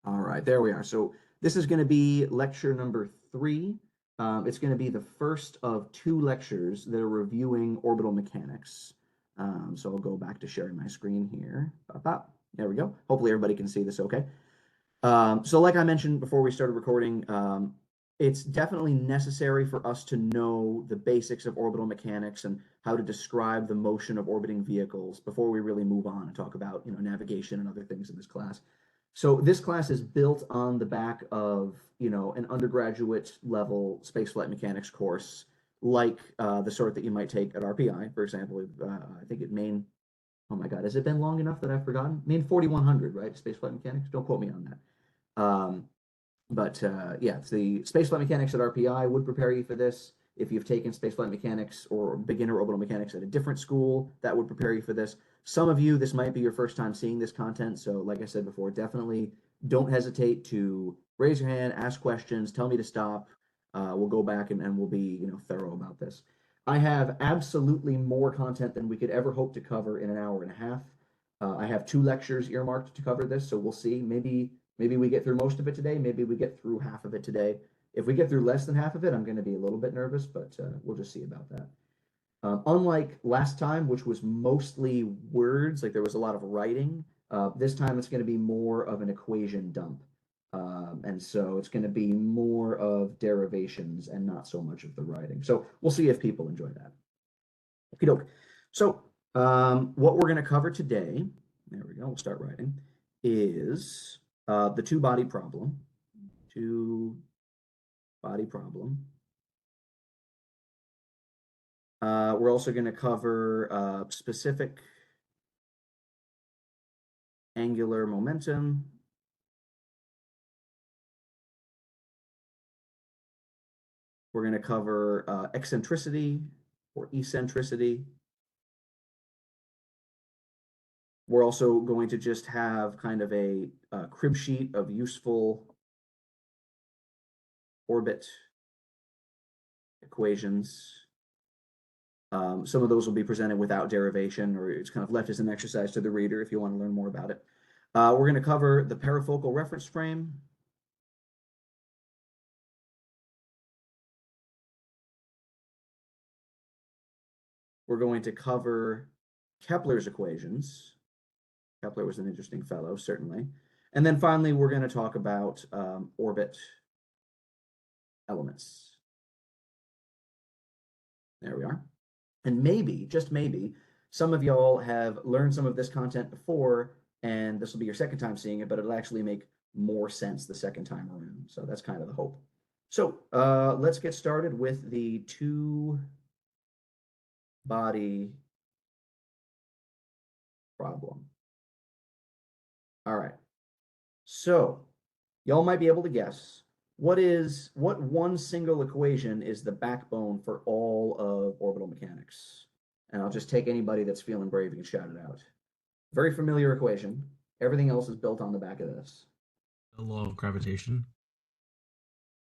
All right, there we are. So this is going to be lecture number 3. It's going to be the first of 2 lectures that are reviewing orbital mechanics. So I'll go back to sharing my screen here. Bop, bop. There we go. Hopefully everybody can see this okay. So like I mentioned before we started recording, it's definitely necessary for us to know the basics of orbital mechanics and how to describe the motion of orbiting vehicles before we really move on and talk about, navigation and other things in this class. So this class is built on the back of, an undergraduate level spaceflight mechanics course, like the sort that you might take at RPI, for example. I think oh my God, has it been long enough that I've forgotten? Main 4100, right? Spaceflight mechanics. Don't quote me on that. Yeah, the spaceflight mechanics at RPI would prepare you for this. If you've taken spaceflight mechanics or beginner orbital mechanics at a different school, that would prepare you for this. Some of you, this might be your first time seeing this content. So like I said before, definitely don't hesitate to raise your hand, ask questions, tell me to stop. We'll go back and we'll be, thorough about this. I have absolutely more content than we could ever hope to cover in an hour and a half. I have 2 lectures earmarked to cover this, so we'll see. Maybe we get through most of it today. Maybe we get through half of it today. If we get through less than half of it, I'm going to be a little bit nervous, but we'll just see about that. Unlike last time, which was mostly words, like there was a lot of writing, this time it's going to be more of an equation dump. And so it's going to be more of derivations and not so much of the writing. So we'll see if people enjoy that. Okie doke. So what we're going to cover today, there we go, we'll start writing, is the two-body problem. Two-body problem. We're also going to cover specific angular momentum. We're going to cover eccentricity or eccentricity. We're also going to just have kind of a crib sheet of useful orbit equations. Some of those will be presented without derivation, or it's kind of left as an exercise to the reader if you want to learn more about it. We're going to cover the parafocal reference frame. We're going to cover Kepler's equations. Kepler was an interesting fellow, certainly. And then finally, we're going to talk about orbit elements. There we are. And maybe, just maybe, some of y'all have learned some of this content before, and this will be your second time seeing it, but it'll actually make more sense the second time around. So that's kind of the hope. So let's get started with the two-body problem. All right. So y'all might be able to guess what one single equation is the backbone for all of orbital mechanics. And I'll just take anybody that's feeling brave and shout it out. Very familiar equation. Everything else is built on the back of this. The law of gravitation.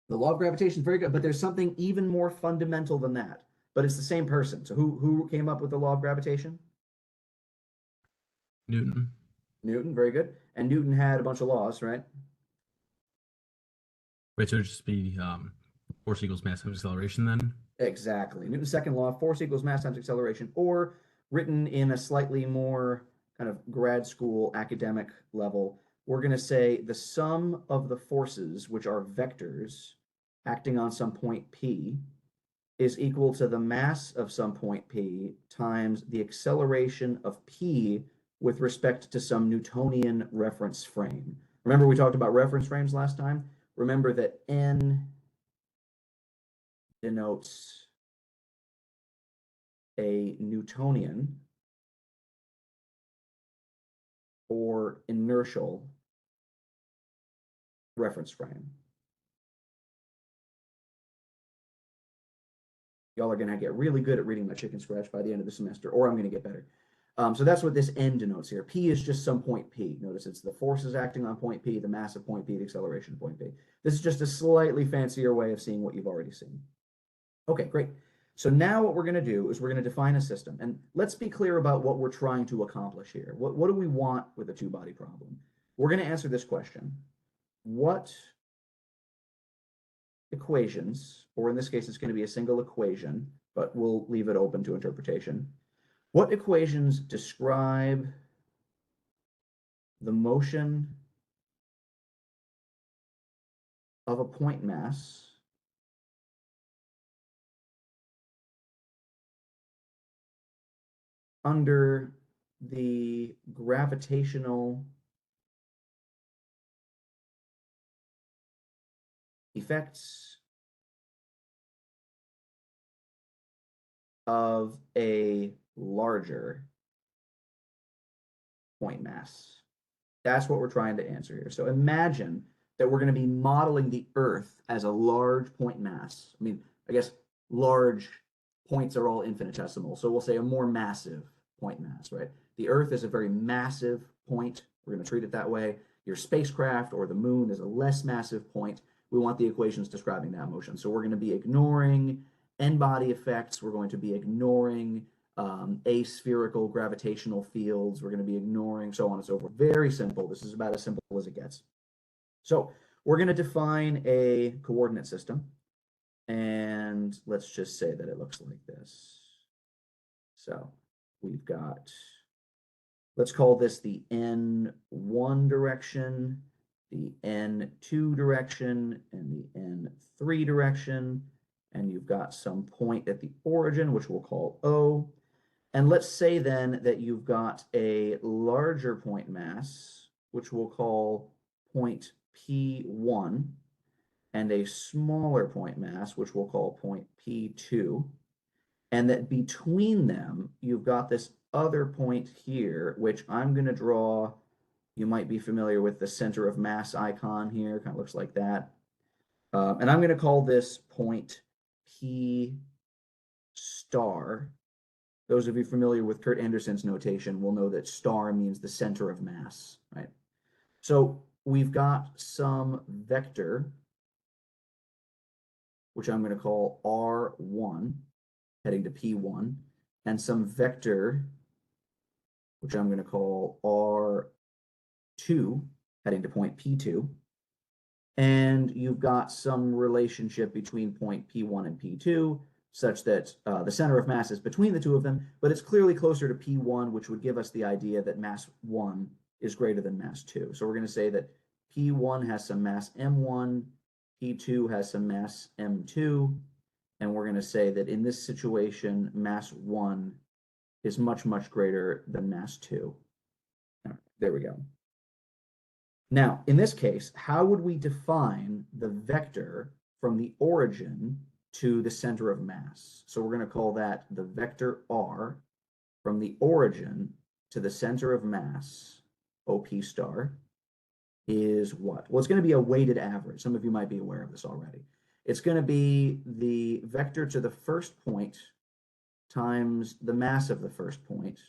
The law of gravitation is very good, but there's something even more fundamental than that. But it's the same person. So who came up with the law of gravitation? Newton. Newton, very good. And Newton had a bunch of laws, right? Wait, so it would just be force equals mass times acceleration then? Exactly. Newton's second law, force equals mass times acceleration, or written in a slightly more kind of grad school academic level, we're going to say the sum of the forces, which are vectors acting on some point P, is equal to the mass of some point P times the acceleration of P with respect to some Newtonian reference frame. Remember we talked about reference frames last time? Remember that N denotes a Newtonian or inertial reference frame. Y'all are going to get really good at reading my chicken scratch by the end of the semester, or I'm going to get better. So that's what this N denotes here. P is just some point P. Notice it's the forces acting on point P, the mass of point P, the acceleration of point P. This is just a slightly fancier way of seeing what you've already seen. Okay, great. So now what we're going to do is we're going to define a system. And let's be clear about what we're trying to accomplish here. What do we want with a two-body problem? We're going to answer this question. what equations, or in this case, it's going to be a single equation, but we'll leave it open to interpretation. What equations describe the motion of a point mass under the gravitational effects of a larger point mass? That's what we're trying to answer here. So imagine that we're going to be modeling the Earth as a large point mass. I mean, I guess large points are all infinitesimal. So we'll say a more massive point mass, right? The Earth is a very massive point. We're going to treat it that way. Your spacecraft or the moon is a less massive point. We want the equations describing that motion. So we're going to be ignoring n-body effects. We're going to be ignoring aspherical gravitational fields. We're going to be ignoring so on and so forth. Very simple. This is about as simple as it gets. So we're going to define a coordinate system. And let's just say that it looks like this. So we've got, let's call this the n1 direction, the n2 direction, and the n3 direction. And you've got some point at the origin, which we'll call O. And let's say then that you've got a larger point mass, which we'll call point P1, and a smaller point mass, which we'll call point P2. And that between them, you've got this other point here, which I'm going to draw. You might be familiar with the center of mass icon here, kind of looks like that. And I'm going to call this point P star. Those of you familiar with Kurt Anderson's notation will know that star means the center of mass, right? So we've got some vector, which I'm going to call R1, heading to P1, and some vector, which I'm going to call R2, heading to point P2. And you've got some relationship between point P1 and P2, such that the center of mass is between the two of them, but it's clearly closer to P1, which would give us the idea that mass 1 is greater than mass 2. So we're going to say that P1 has some mass M1, P2 has some mass M2, and we're going to say that in this situation, mass 1 is much, much greater than mass 2. There we go. Now, in this case, how would we define the vector from the origin to the center of mass? So we're going to call that the vector R from the origin to the center of mass, OP star, is what? Well, it's going to be a weighted average. Some of you might be aware of this already. It's going to be the vector to the first point times the mass of the first point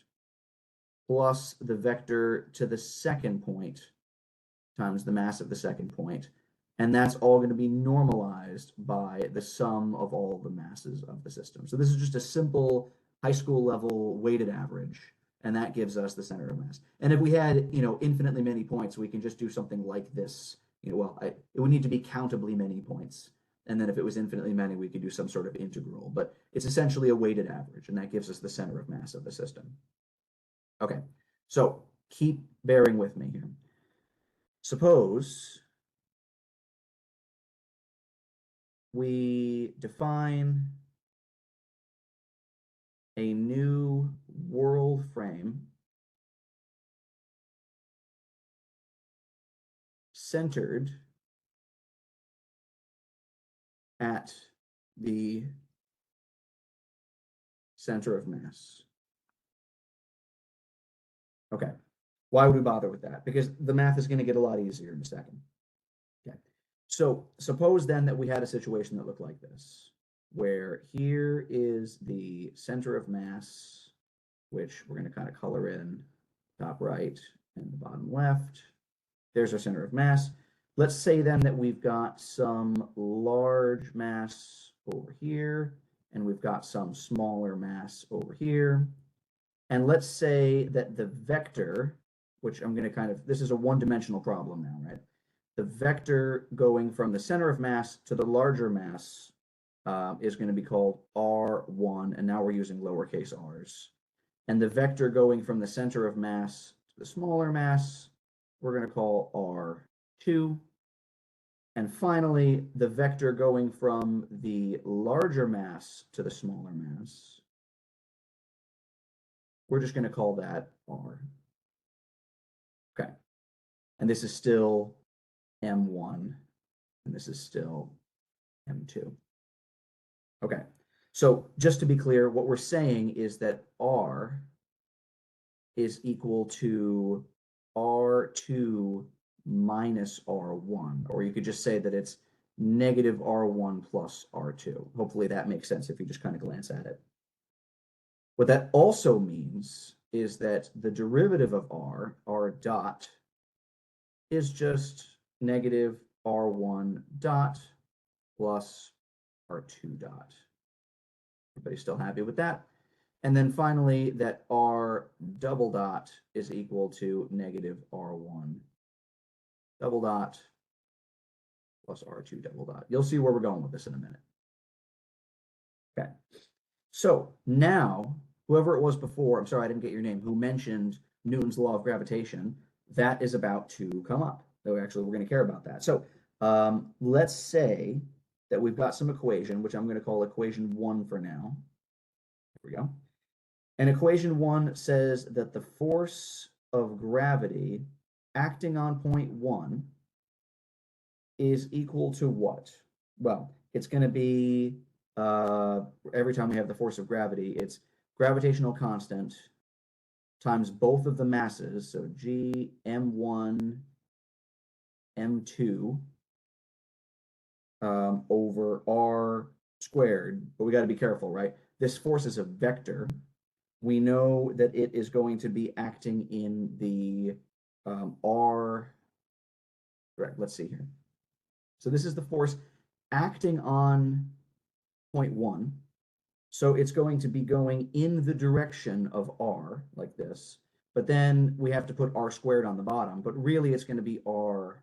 plus the vector to the second point times the mass of the second point. And that's all going to be normalized by the sum of all the masses of the system. So this is just a simple high school level weighted average, and that gives us the center of mass. And if we had, infinitely many points, we can just do something like this. It would need to be countably many points. And then if it was infinitely many, we could do some sort of integral. But it's essentially a weighted average, and that gives us the center of mass of the system. Okay, so keep bearing with me here. Suppose we define a new world frame centered at the center of mass. Okay, why would we bother with that? Because the math is going to get a lot easier in a second. Okay, so suppose then that we had a situation that looked like this, where here is the center of mass, which we're going to kind of color in top right and the bottom left. There's our center of mass. Let's say then that we've got some large mass over here, and we've got some smaller mass over here. And let's say that the vector, which I'm going to this is a one-dimensional problem now, right? the vector going from the center of mass to the larger mass is going to be called R1, and now we're using lowercase r's. And the vector going from the center of mass to the smaller mass, we're going to call R2. And finally, the vector going from the larger mass to the smaller mass, we're just going to call that R. Okay. And this is still M1, and this is still M2. Okay. So just to be clear, what we're saying is that R is equal to R2 minus R1, or you could just say that it's negative R1 plus R2. Hopefully that makes sense if you just kind of glance at it. What that also means is that the derivative of R dot, is just negative R1 dot plus R2 dot. Everybody still happy with that? And then finally, that R double dot is equal to negative R1 double dot plus R2 double dot. You'll see where we're going with this in a minute. Okay. So now, whoever it was before, I'm sorry, I didn't get your name, who mentioned Newton's law of gravitation, that is about to come up. So actually, we're going to care about that. So let's say that we've got some equation, which I'm going to call equation 1 for now. Here we go. And equation 1 says that the force of gravity acting on point 1 is equal to what? Well, it's going to be, every time we have the force of gravity, it's gravitational constant times both of the masses, so G, M1, M2, over R squared. But we got to be careful, right? This force is a vector. We know that it is going to be acting in the R, right, let's see here. So this is the force acting on point 1. So it's going to be going in the direction of R, like this. But then we have to put R squared on the bottom. But really, it's going to be R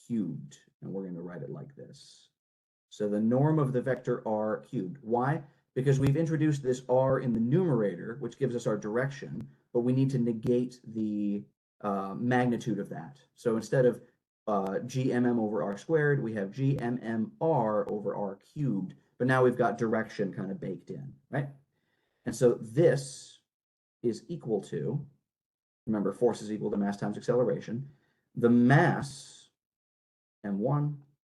cubed. And we're going to write it like this. So the norm of the vector R cubed. Why? Because we've introduced this R in the numerator, which gives us our direction. But we need to negate the magnitude of that. So instead of GMM over R squared, we have GMMR over R cubed. But now we've got direction kind of baked in, right? And so this is equal to, remember, force is equal to mass times acceleration, the mass M1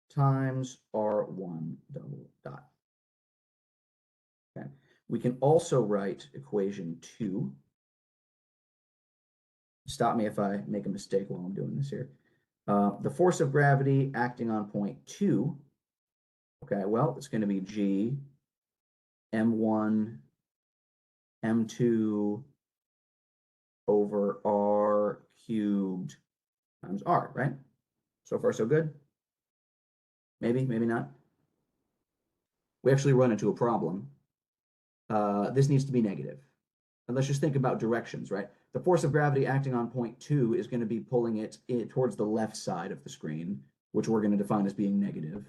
times R1 double dot. Okay. We can also write equation 2. Stop me if I make a mistake while I'm doing this here. The force of gravity acting on point 2. Okay, well, it's going to be G, M1, M2 over R cubed times R, right? So far, so good? Maybe, maybe not. We actually run into a problem. This needs to be negative. And let's just think about directions, right? The force of gravity acting on point 2 is going to be pulling it towards the left side of the screen, which we're going to define as being negative.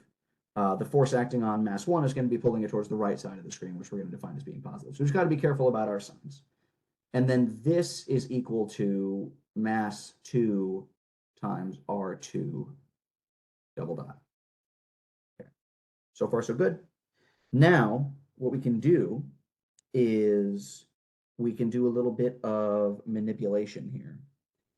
The force acting on mass 1 is going to be pulling it towards the right side of the screen, which we're going to define as being positive. So we've got to be careful about our signs. And then this is equal to mass 2 times R2 double dot. Okay. So far, so good. Now, what we can do is we can do a little bit of manipulation here.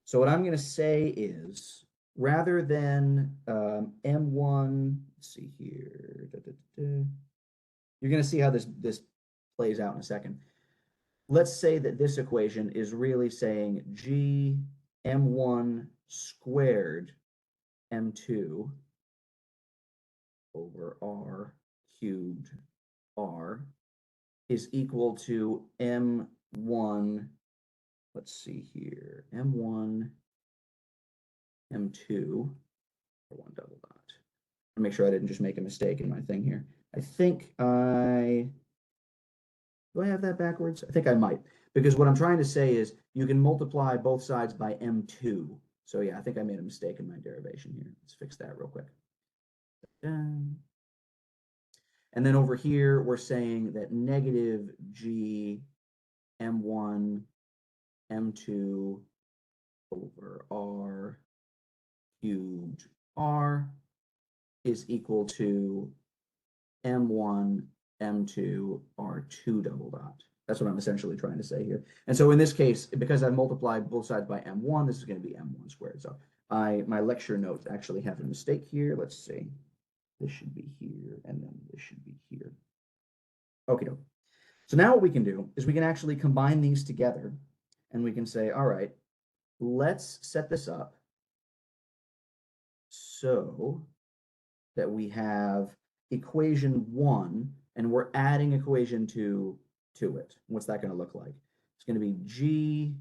So what I'm going to say is, rather than M1, let's see here, you're going to see how this plays out in a second. Let's say that this equation is really saying G M1 squared M2 over R cubed R is equal to M1, let's see here, M1 M2 for 1 double dot. I'll make sure I didn't just make a mistake in my thing here. I think do I have that backwards? I think I might, because what I'm trying to say is you can multiply both sides by M2. So yeah, I think I made a mistake in my derivation here. Let's fix that real quick. And then over here, we're saying that negative G M1 M2 over R cubed R is equal to M1 M2 R2 double dot. That's what I'm essentially trying to say here. And so in this case, because I multiplied both sides by M1, this is going to be M1 squared. So my lecture notes actually have a mistake here. Let's see. This should be here, and then this should be here. Okay. So now what we can do is we can actually combine these together, and we can say, all right, let's set this up so that we have equation 1, and we're adding equation 2 to it. What's that going to look like? It's going to be G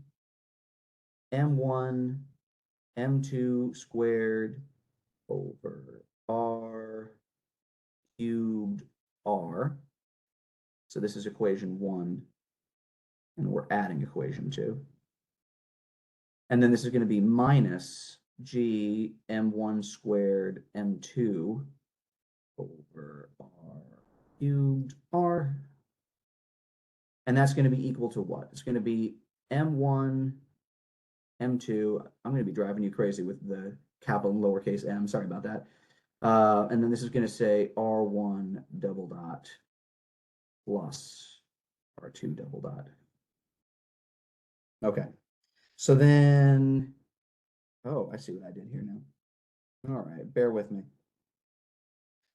M1 M2 squared over R cubed R. So this is equation 1, and we're adding equation 2. And then this is going to be minus G M1 squared M2 over R cubed R. And that's going to be equal to what? It's going to be M1, M2. I'm going to be driving you crazy with the capital and lowercase m. Sorry about that. And then this is going to say R1 double dot plus R2 double dot. Okay. So then, oh, I see what I did here now. All right, bear with me.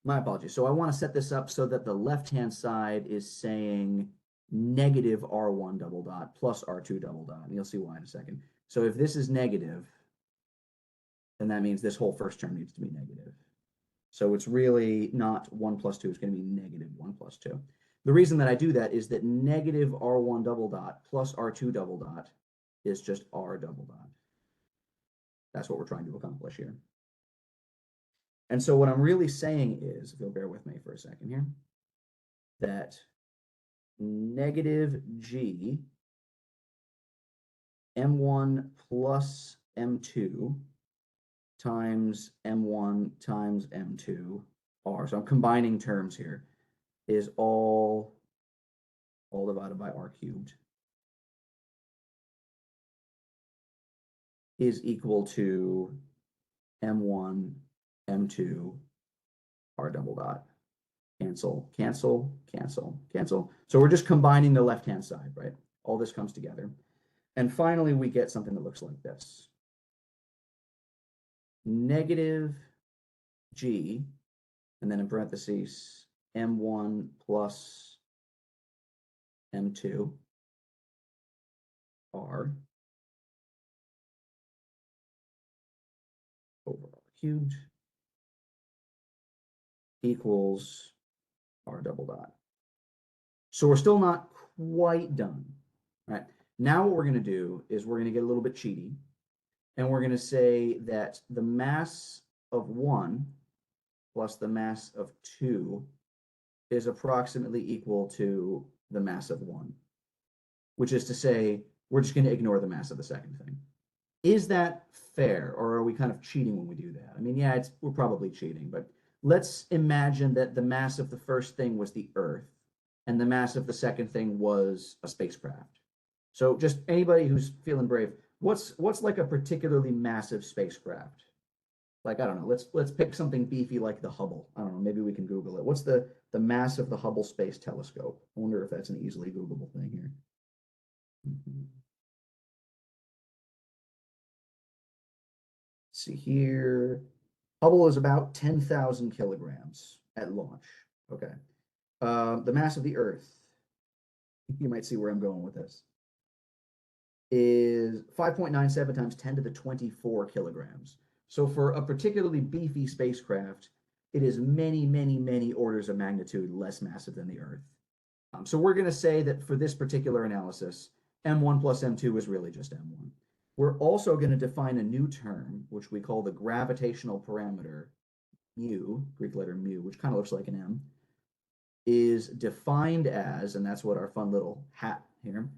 My apologies. So I want to set this up so that the left-hand side is saying negative R1 double dot plus R2 double dot. And you'll see why in a second. So if this is negative, then that means this whole first term needs to be negative. So it's really not 1 plus 2. It's going to be negative 1 plus 2. The reason that I do that is that negative R1 double dot plus R2 double dot is just R double dot. That's what we're trying to accomplish here. And so what I'm really saying is, if you'll bear with me for a second here, that negative G M1 plus M2 times M1 times M2 R, so I'm combining terms here, is all divided by R cubed is equal to M1 M2 R double dot. Cancel, cancel, cancel, cancel. So we're just combining the left-hand side, right? All this comes together. And finally, we get something that looks like this. Negative G, and then in parentheses, M1 plus M2 R over R cubed equals R double dot. So we're still not quite done, right? Now what we're going to do is we're going to get a little bit cheaty, and we're going to say that the mass of 1 plus the mass of 2 is approximately equal to the mass of 1, which is to say we're just going to ignore the mass of the second thing. Is that fair, or are we kind of cheating when we do that? I mean, yeah, we're probably cheating, but let's imagine that the mass of the first thing was the Earth, and the mass of the second thing was a spacecraft. So just anybody who's feeling brave, what's like a particularly massive spacecraft? Like, I don't know, let's pick something beefy like the Hubble. I don't know, maybe we can Google it. What's the mass of the Hubble Space Telescope? I wonder if that's an easily Googleable thing here. See here, Hubble is about 10,000 kilograms at launch. Okay. The mass of the Earth, you might see where I'm going with this, is 5.97 times 10 to the 24 kilograms. So for a particularly beefy spacecraft, it is many, many, many orders of magnitude less massive than the Earth. So we're going to say that for this particular analysis, M1 plus M2 is really just M1. We're also going to define a new term, which we call the gravitational parameter, mu, Greek letter mu, which kind of looks like an M, is defined as, and that's what our fun little hat here,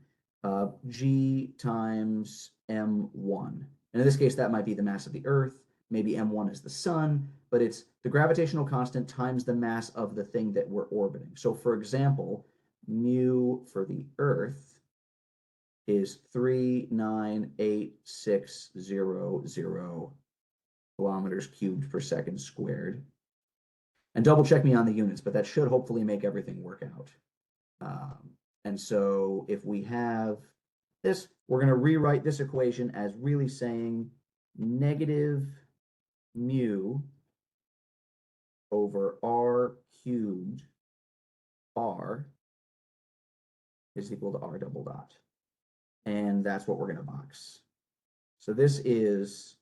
G times M1. And in this case, that might be the mass of the Earth. Maybe m1 is the sun, but it's the gravitational constant times the mass of the thing that we're orbiting. So for example, mu for the Earth is 398,600 kilometers cubed per second squared. And double check me on the units, but that should hopefully make everything work out. And so if we have this, we're going to rewrite this equation as really saying negative mu over r cubed r is equal to r double dot. And that's what we're going to box. So this is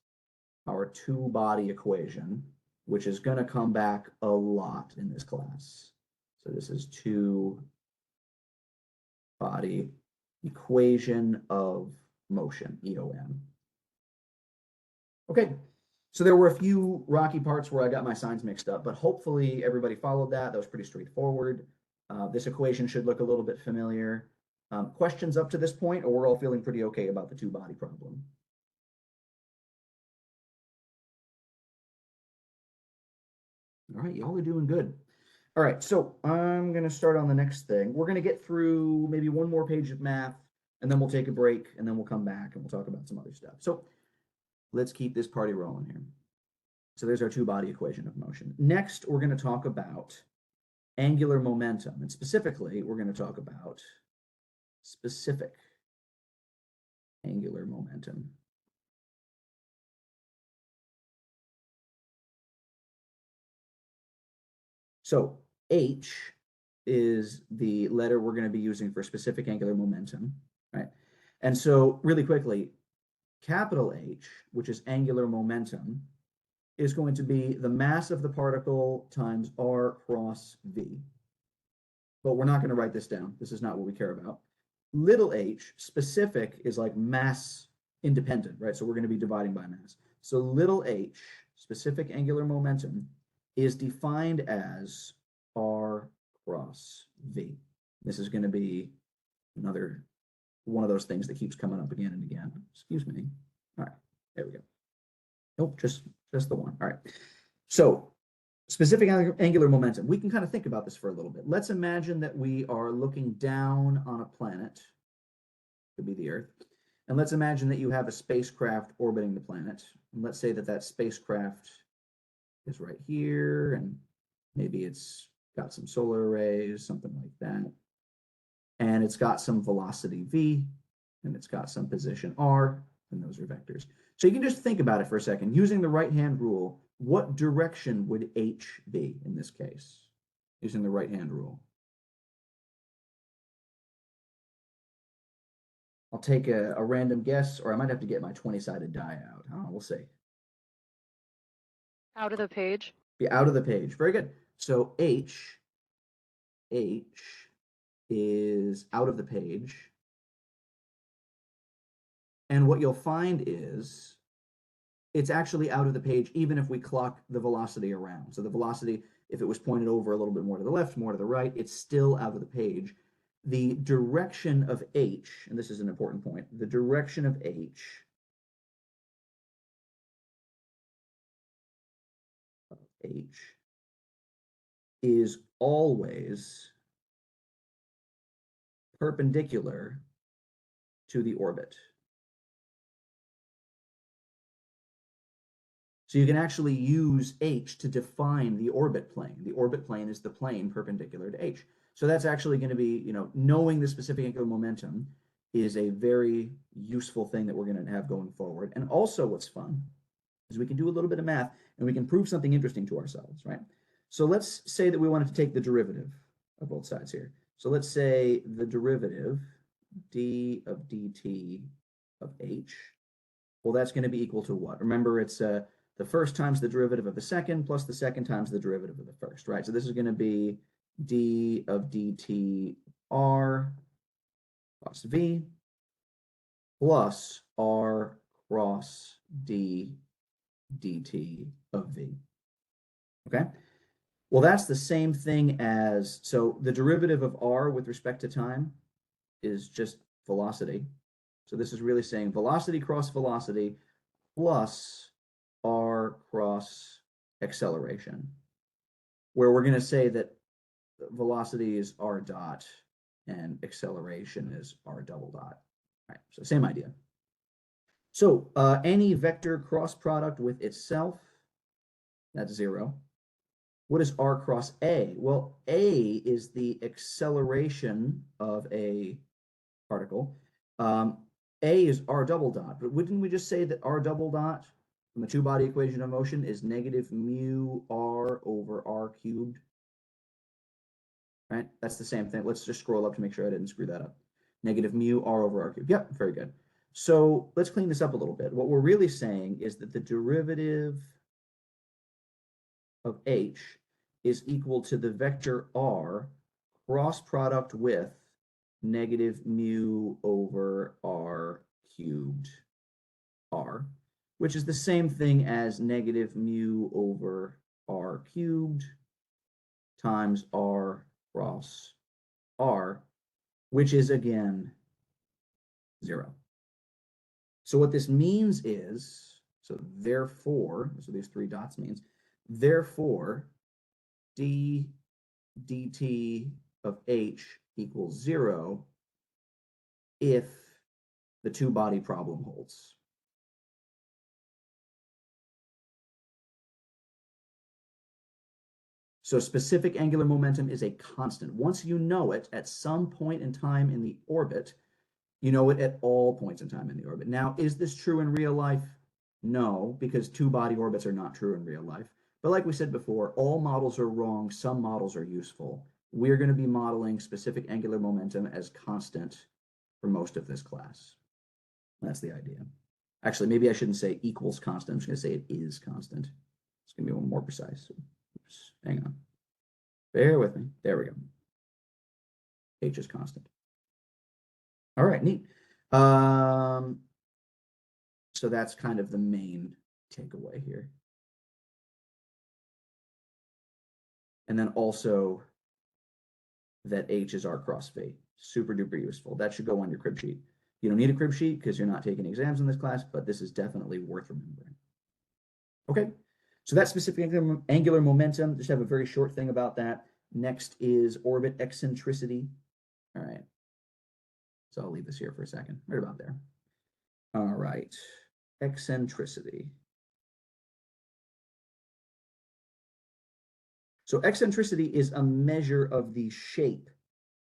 our two-body equation, which is going to come back a lot in this class. So this is two-body equation of motion, EOM. Okay, so there were a few rocky parts where I got my signs mixed up, but hopefully everybody followed that. That was pretty straightforward. This equation should look a little bit familiar. Questions up to this point, or we're all feeling pretty okay about the two-body problem? All right, y'all are doing good. All right, so I'm going to start on the next thing. We're going to get through maybe one more page of math, and then we'll take a break, and then we'll come back, and we'll talk about some other stuff. So let's keep this party rolling here. So there's our two-body equation of motion. Next, we're going to talk about angular momentum, and specifically, we're going to talk about specific angular momentum. So H is the letter we're going to be using for specific angular momentum, right? And so really quickly, capital H, which is angular momentum, is going to be the mass of the particle times r cross v. But we're not going to write this down. This is not what we care about. Little h, specific, is like mass independent, right? So we're going to be dividing by mass. So little h, specific angular momentum, is defined as r cross v. This is going to be another one of those things that keeps coming up again and again. Excuse me. All right, there we go. Nope, just the one. All right. So specific angular momentum. We can kind of think about this for a little bit. Let's imagine that we are looking down on a planet, could be the Earth, and let's imagine that you have a spacecraft orbiting the planet. And let's say that that spacecraft is right here, and maybe it's got some solar arrays, something like that. And it's got some velocity v, and it's got some position r, and those are vectors. So you can just think about it for a second. Using the right-hand rule, what direction would h be in this case, using the right-hand rule? I'll take a random guess, or I might have to get my 20-sided die out. Oh, we'll see. Out of the page. Be out of the page. Very good. So H is out of the page. And what you'll find is it's actually out of the page even if we clock the velocity around. So the velocity, if it was pointed over a little bit more to the left, more to the right, it's still out of the page. The direction of H, and this is an important point, the direction of H is always perpendicular to the orbit. So you can actually use H to define the orbit plane. The orbit plane is the plane perpendicular to H. So that's actually going to be, knowing the specific angular momentum is a very useful thing that we're going to have going forward. And also what's fun is we can do a little bit of math and we can prove something interesting to ourselves, right? So let's say that we wanted to take the derivative of both sides here. So let's say the derivative d of dt of h, well, that's going to be equal to what? Remember, it's the first times the derivative of the second plus the second times the derivative of the first, right? So this is going to be d of dt r cross v plus r cross d dt of v. Okay? Well, that's the same thing as, so the derivative of r with respect to time is just velocity. So this is really saying velocity cross velocity plus r cross acceleration, where we're going to say that velocity is r dot and acceleration is r double dot. All right, so same idea. So any vector cross product with itself, that's 0. What is r cross a? Well, a is the acceleration of a particle. A is r double dot, but wouldn't we just say that r double dot from the two-body equation of motion is negative mu r over r cubed? Right? That's the same thing. Let's just scroll up to make sure I didn't screw that up. Negative mu r over r cubed. Yep, very good. So let's clean this up a little bit. What we're really saying is that the derivative of h is equal to the vector r cross product with negative mu over r cubed r, which is the same thing as negative mu over r cubed times r cross r, which is again 0. So what this means is, so therefore, so these 3 dots means, therefore, d dt of h equals 0 if the two-body problem holds. So specific angular momentum is a constant. Once you know it at some point in time in the orbit, you know it at all points in time in the orbit. Now, is this true in real life? No, because two-body orbits are not true in real life. But like we said before, all models are wrong. Some models are useful. We're going to be modeling specific angular momentum as constant for most of this class. That's the idea. Actually, maybe I shouldn't say equals constant. I'm just going to say it is constant. It's going to be a little more precise. Oops, hang on. Bear with me. There we go. H is constant. All right, neat. So that's kind of the main takeaway here. And then also that H is r cross V. Super duper useful. That should go on your crib sheet. You don't need a crib sheet because you're not taking exams in this class, but this is definitely worth remembering. Okay, so that's specific angular momentum. Just have a very short thing about that. Next is orbit eccentricity. All right, so I'll leave this here for a second, right about there. All right, eccentricity. So eccentricity is a measure of the shape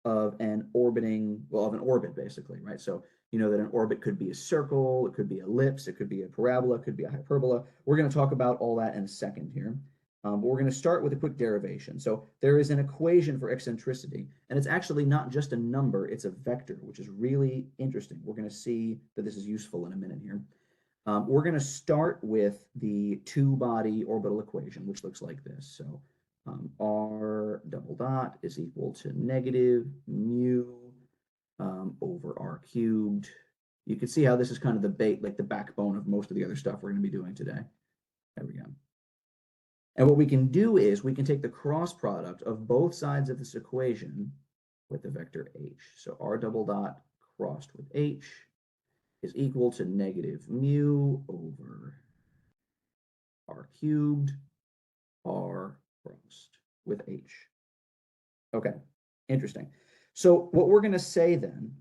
of an orbiting, well, of an orbit basically, right? So you know that an orbit could be a circle, it could be an ellipse, it could be a parabola, it could be a hyperbola. We're going to talk about all that in a second here. But we're going to start with a quick derivation. So there is an equation for eccentricity, and it's actually not just a number, it's a vector, which is really interesting. We're going to see that this is useful in a minute here. We're going to start with the two-body orbital equation, which looks like this. So r double dot is equal to negative mu over r cubed. You can see how this is kind of the backbone of most of the other stuff we're going to be doing today. There we go. And what we can do is we can take the cross product of both sides of this equation with the vector h. So r double dot crossed with h is equal to negative mu over r cubed r crossed with h. Okay, interesting. So what we're going to say then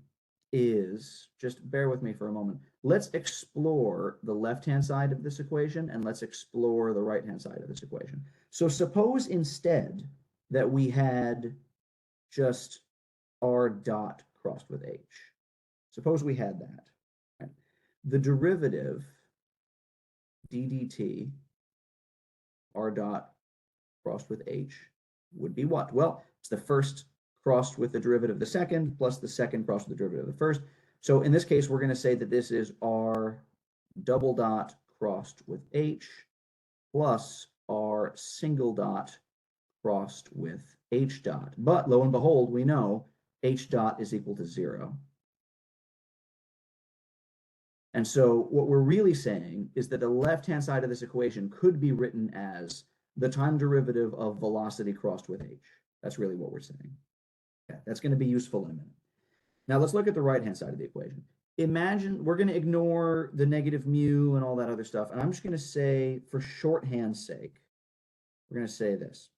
is, just bear with me for a moment, let's explore the left-hand side of this equation and let's explore the right-hand side of this equation. So suppose instead that we had just r dot crossed with h. Suppose we had that. Right? The derivative d dt r dot crossed with h would be what? Well, it's the first crossed with the derivative of the second plus the second crossed with the derivative of the first. So in this case, we're going to say that this is r double dot crossed with h plus r single dot crossed with h dot. But lo and behold, we know h dot is equal to 0. And so what we're really saying is that the left-hand side of this equation could be written as the time derivative of velocity crossed with h. That's really what we're saying. Okay, that's going to be useful in a minute. Now let's look at the right-hand side of the equation. imagine we're going to ignore the negative mu and all that other stuff. And I'm just going to say, for shorthand's sake, we're going to say this.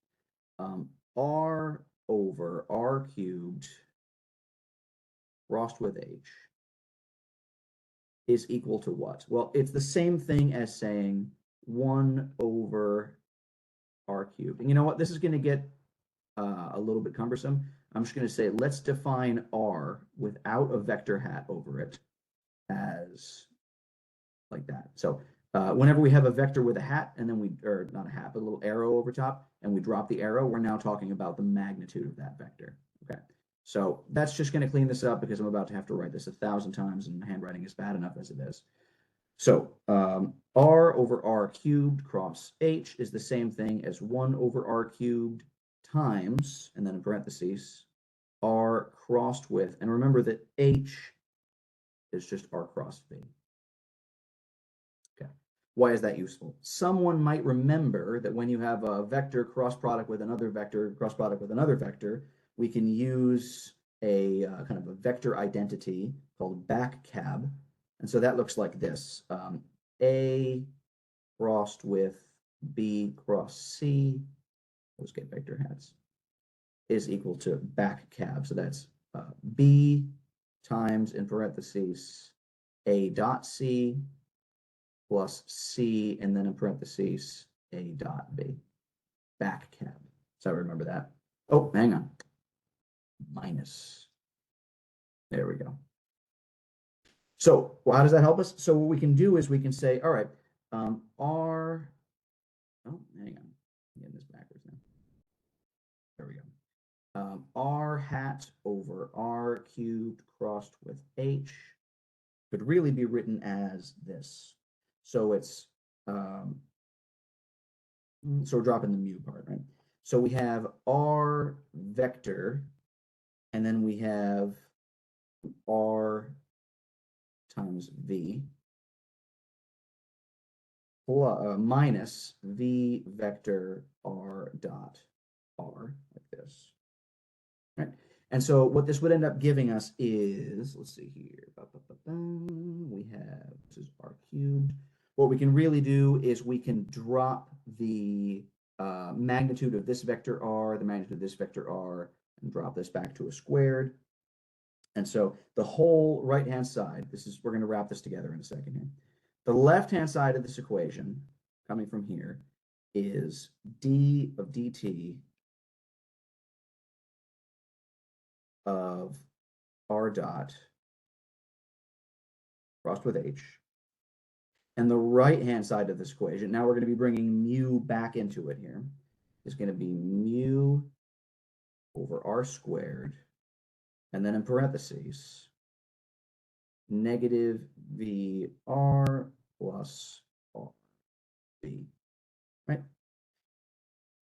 R over R cubed crossed with H is equal to what? Well, it's the same thing as saying 1 over R cubed. And you know what? This is going to get a little bit cumbersome. I'm just going to say, let's define R without a vector hat over it as like that. So whenever we have a vector with a hat and then or not a hat, but a little arrow over top, and we drop the arrow, we're now talking about the magnitude of that vector. Okay. So that's just going to clean this up because I'm about to have to write this 1,000 times and handwriting is bad enough as it is. So R over R cubed cross H is the same thing as 1 over R cubed times, and then in parentheses, R crossed with, and remember that H is just R cross V. Okay. Why is that useful? Someone might remember that when you have a vector cross product with another vector, cross product with another vector, we can use a kind of a vector identity called back cab. And so that looks like this. A crossed with B cross C, those get vector hats, is equal to back cab. So that's B times, in parentheses, A dot C plus C, and then in parentheses, A dot B, back cab. So I remember that. Oh, hang on. Minus. There we go. So well, how does that help us? So what we can do is we can say, all right, R, oh, hang on. I'm getting this backwards now. There we go. R hat over R cubed crossed with H could really be written as this. So it's, so we're dropping the mu part, right? So we have R vector, and then we have R times V plus, minus V vector R dot R, like this, right? And so what this would end up giving us is, let's see here, we have, this is R cubed. What we can really do is we can drop the magnitude of this vector R, the magnitude of this vector R, and drop this back to a squared. And so the whole right-hand side, we're going to wrap this together in a second here. The left-hand side of this equation, coming from here, is d of dt of r dot crossed with h. And the right-hand side of this equation, now we're going to be bringing mu back into it here, is going to be mu over r squared, and then in parentheses, negative VR plus RV, right?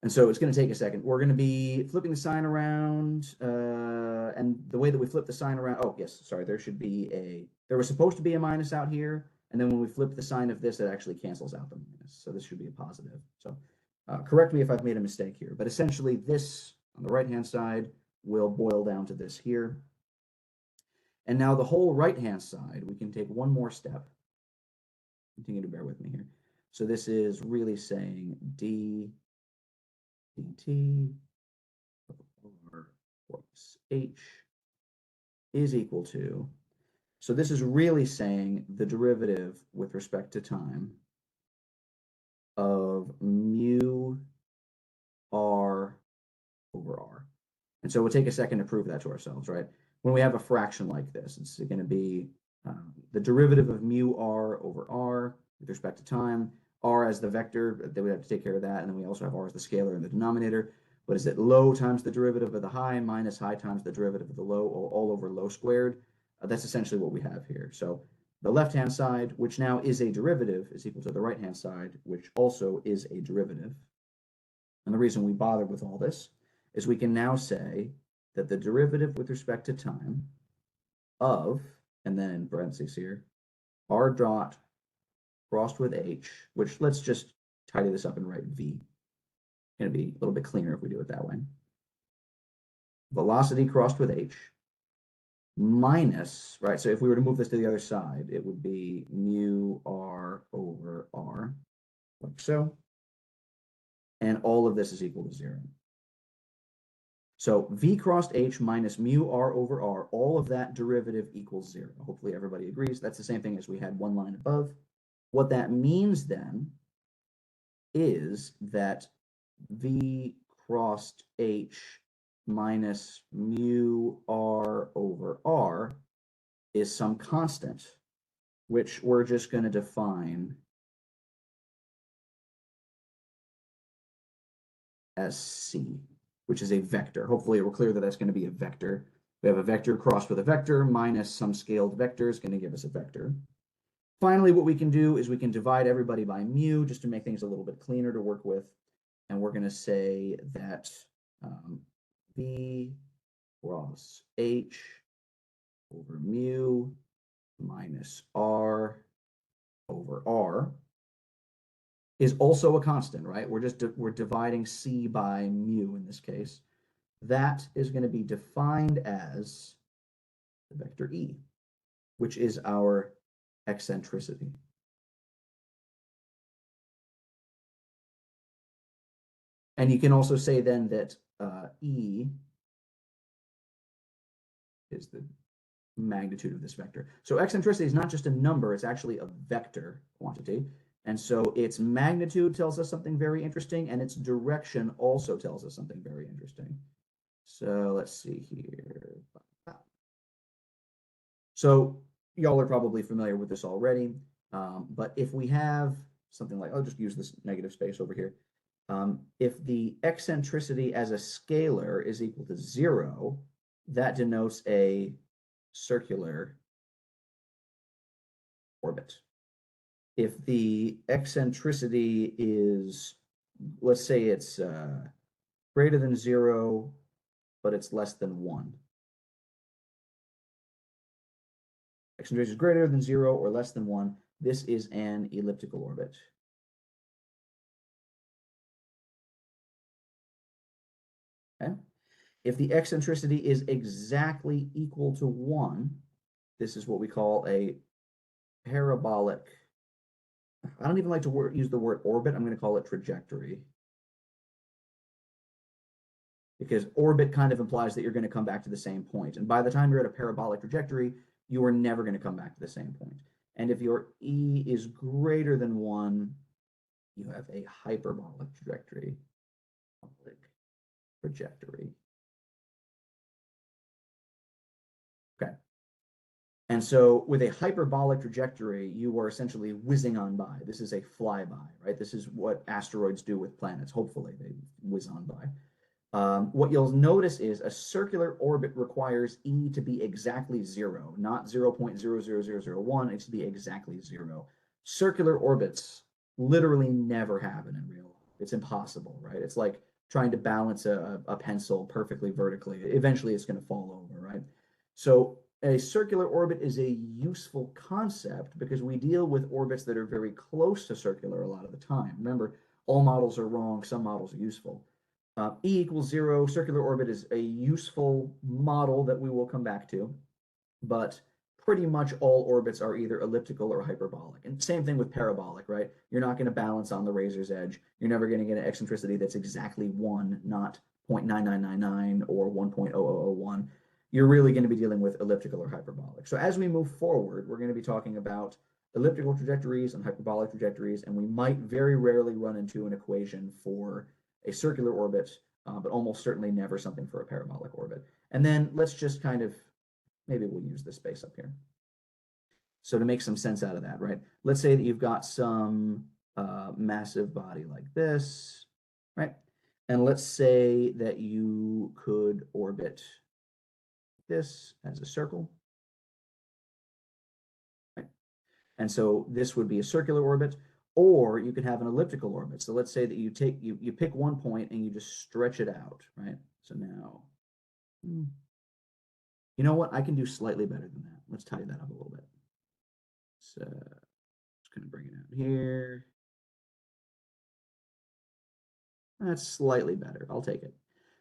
And so it's going to take a second. We're going to be flipping the sign around, and the way that we flip the sign around, oh, yes, sorry, there was supposed to be a minus out here, and then when we flip the sign of this, it actually cancels out the minus. So this should be a positive. So correct me if I've made a mistake here, but essentially this on the right-hand side will boil down to this here. And now the whole right-hand side, we can take one more step. Continue to bear with me here. So this is really saying d dt of r plus h is equal to, so this is really saying the derivative with respect to time of mu r over r. And so we'll take a second to prove that to ourselves, right? When we have a fraction like this, it's going to be the derivative of mu r over r with respect to time. R as the vector, then we have to take care of that. And then we also have r as the scalar in the denominator. What is it? Low times the derivative of the high minus high times the derivative of the low, all over low squared. That's essentially what we have here. So the left-hand side, which now is a derivative, is equal to the right-hand side, which also is a derivative. And the reason we bother with all this is we can now say that the derivative with respect to time of, and then in parentheses here, r dot crossed with h, which let's just tidy this up and write v. It's going to be a little bit cleaner if we do it that way. Velocity crossed with h minus, right? So if we were to move this to the other side, it would be mu r over r, like so. And all of this is equal to 0. So v crossed h minus mu r over r, all of that derivative equals 0. Hopefully everybody agrees. That's the same thing as we had one line above. What that means then is that v crossed h minus mu r over r is some constant, which we're just going to define as c, which is a vector. Hopefully we're clear that that's going to be a vector. We have a vector crossed with a vector minus some scaled vector is going to give us a vector. Finally, what we can do is we can divide everybody by mu just to make things a little bit cleaner to work with. And we're going to say that v cross h over mu minus r over r is also a constant, right? We're dividing c by mu in this case. That is going to be defined as the vector e, which is our eccentricity. And you can also say then that e is the magnitude of this vector. So eccentricity is not just a number, it's actually a vector quantity. And so its magnitude tells us something very interesting, and its direction also tells us something very interesting. So let's see here. So y'all are probably familiar with this already, but if we have something like, I'll just use this negative space over here. If the eccentricity as a scalar is equal to 0, that denotes a circular orbit. If the eccentricity is, let's say it's greater than 0, but it's less than 1. Eccentricity is greater than 0 or less than 1. This is an elliptical orbit. Okay. If the eccentricity is exactly equal to 1, this is what we call a parabolic. I don't even like to use the word orbit. I'm going to call it trajectory. Because orbit kind of implies that you're going to come back to the same point. And by the time you're at a parabolic trajectory, you are never going to come back to the same point. And if your E is greater than 1, you have a hyperbolic trajectory. Okay. And so with a hyperbolic trajectory, you are essentially whizzing on by. This is a flyby, right? This is what asteroids do with planets. Hopefully they whiz on by. What you'll notice is a circular orbit requires E to be exactly 0, not 0.00001. It should be exactly 0. Circular orbits literally never happen in real life. It's impossible, right? It's like trying to balance a pencil perfectly vertically. Eventually, it's going to fall over, right? So a circular orbit is a useful concept because we deal with orbits that are very close to circular a lot of the time. Remember, all models are wrong, some models are useful. E equals 0, circular orbit is a useful model that we will come back to, but pretty much all orbits are either elliptical or hyperbolic. And same thing with parabolic, right? You're not going to balance on the razor's edge. You're never going to get an eccentricity that's exactly 1, not 0.9999 or 1.0001. You're really going to be dealing with elliptical or hyperbolic. So as we move forward, we're going to be talking about elliptical trajectories and hyperbolic trajectories, and we might very rarely run into an equation for a circular orbit, but almost certainly never something for a parabolic orbit. And then let's just kind of, maybe we'll use this space up here. So to make some sense out of that, right? Let's say that you've got some massive body like this, right? And let's say that you could orbit this as a circle, right? And so this would be a circular orbit, or you could have an elliptical orbit. So let's say that you pick one point and you just stretch it out, right? So now, you know what? I can do slightly better than that. Let's tidy that up a little bit. So just gonna bring it out here. That's slightly better. I'll take it.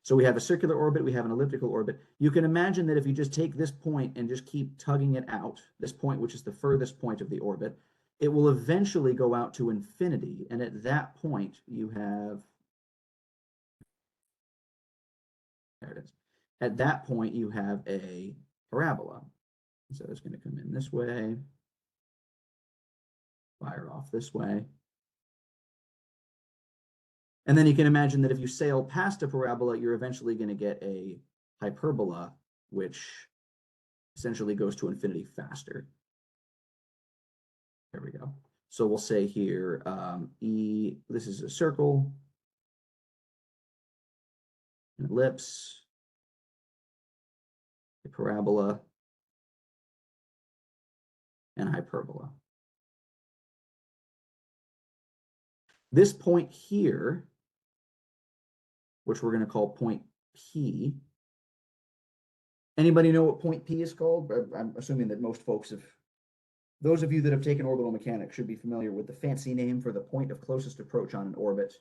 So we have a circular orbit, we have an elliptical orbit. You can imagine that if you just take this point and just keep tugging it out, this point, which is the furthest point of the orbit, it will eventually go out to infinity. And at that point, you have, there it is. At that point, you have a parabola. So it's going to come in this way, fire off this way. And then you can imagine that if you sail past a parabola, you're eventually going to get a hyperbola, which essentially goes to infinity faster. There we go. So we'll say here, E, this is a circle, an ellipse, a parabola, and a hyperbola. This point here, which we're going to call point P. Anybody know what point P is called? I'm assuming that most folks have, those of you that have taken orbital mechanics should be familiar with the fancy name for the point of closest approach on an orbit.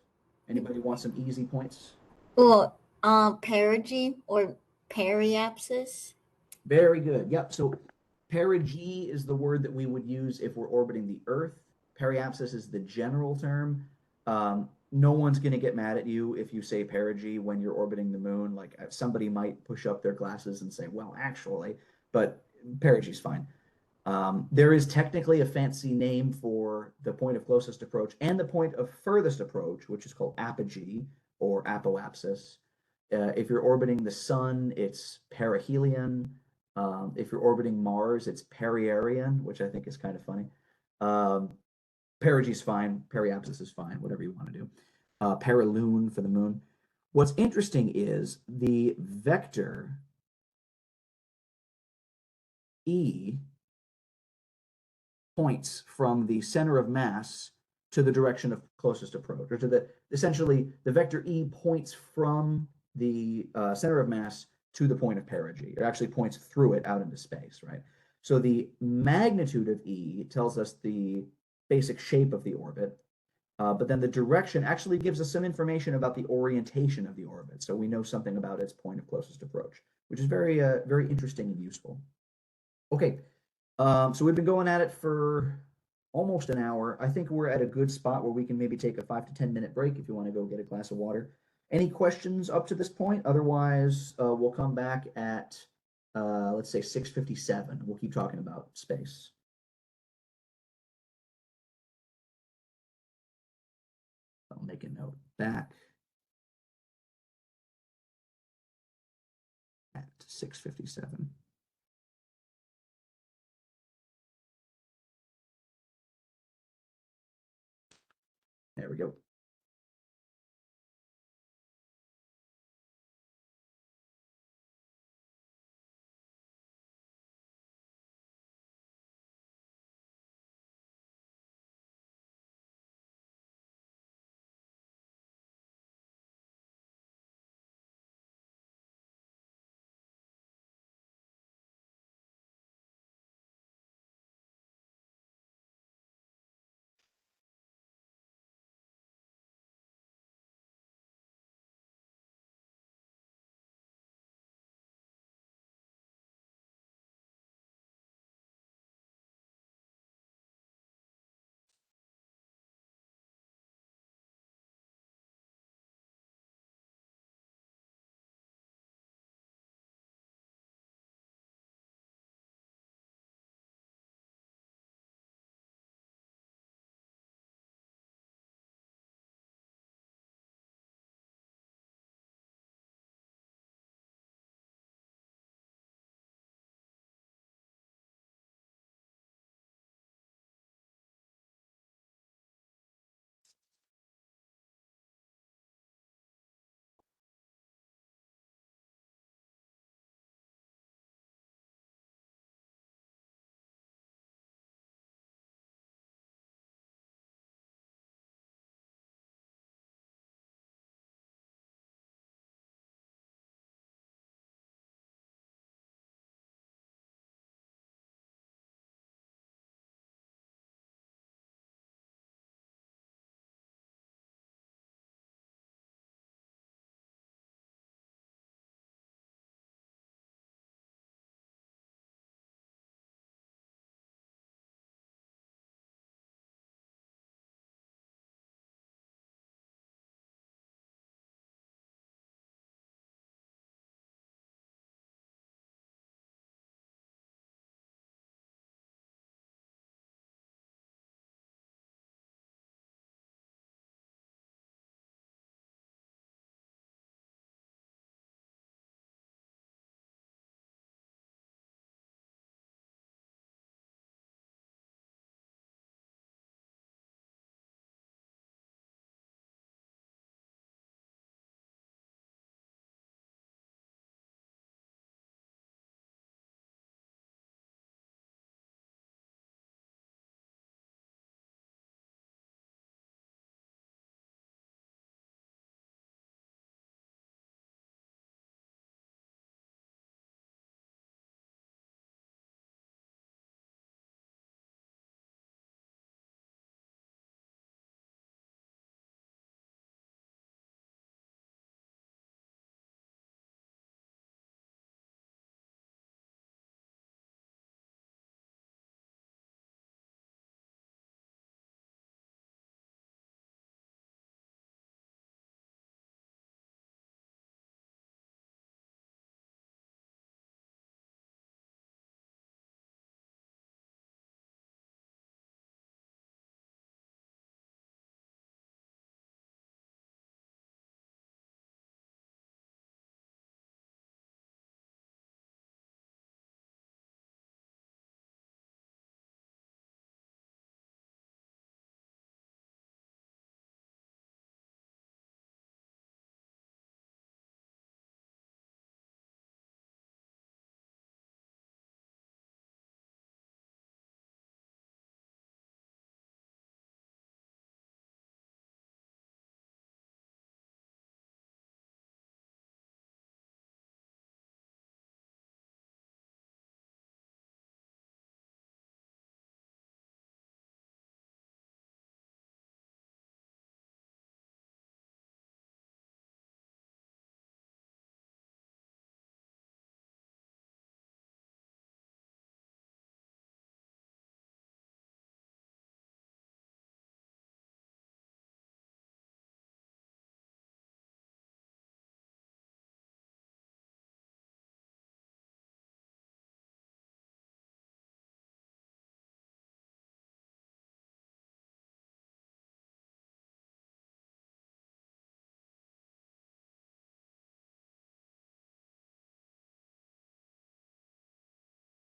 Anybody want some easy points? Well, perigee or periapsis. Very good. Yep. So perigee is the word that we would use if we're orbiting the Earth. Periapsis is the general term. No one's going to get mad at you if you say perigee when you're orbiting the moon. Like somebody might push up their glasses and say, well, actually, but perigee's fine. There is technically a fancy name for the point of closest approach and the point of furthest approach, which is called apogee or apoapsis. If you're orbiting the sun, it's perihelion. If you're orbiting Mars, it's periarian, which I think is kind of funny. Perigee's fine, periapsis is fine, whatever you want to do. Perilune for the moon. What's interesting is the vector E points from the center of mass to the direction of closest approach, or to the, essentially, the vector E points from the center of mass to the point of perigee. It actually points through it out into space, right? So the magnitude of E tells us the basic shape of the orbit, but then the direction actually gives us some information about the orientation of the orbit. So we know something about its point of closest approach, which is very, very interesting and useful. Okay, so we've been going at it for almost an hour. I think we're at a good spot where we can maybe take a 5 to 10 minute break if you want to go get a glass of water. Any questions up to this point? Otherwise, we'll come back at, let's say 6:57. We'll keep talking about space. I'll make a note back at 6:57. There we go.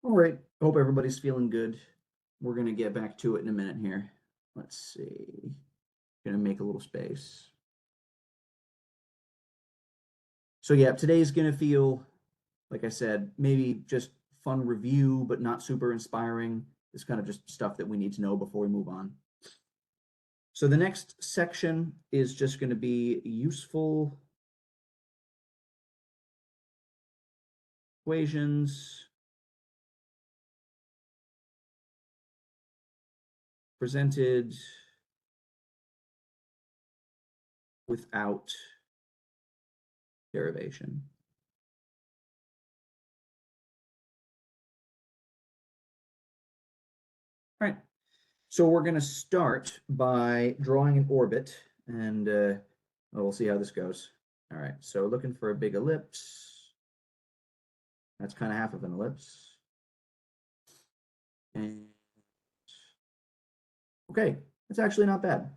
All right, hope everybody's feeling good. We're gonna get back to it in a minute here. Let's see. Gonna make a little space. So yeah, today's gonna feel, like I said, maybe just fun review, but not super inspiring. It's kind of just stuff that we need to know before we move on. So the next section is just going to be useful equations presented without derivation. All right, so we're going to start by drawing an orbit, and we'll see how this goes. All right, so looking for a big ellipse. That's kind of half of an ellipse. And okay, it's actually not bad.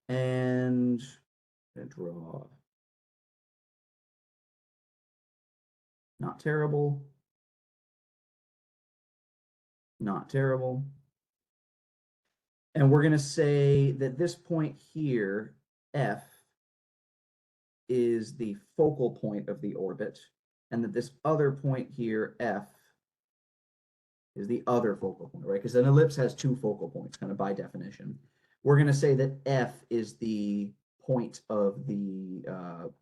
And draw. Not terrible. Not terrible. And we're going to say that this point here, F, is the focal point of the orbit, and that this other point here, F, is the other focal point, right? Because an ellipse has two focal points, kind of by definition. We're going to say that F is the point of the,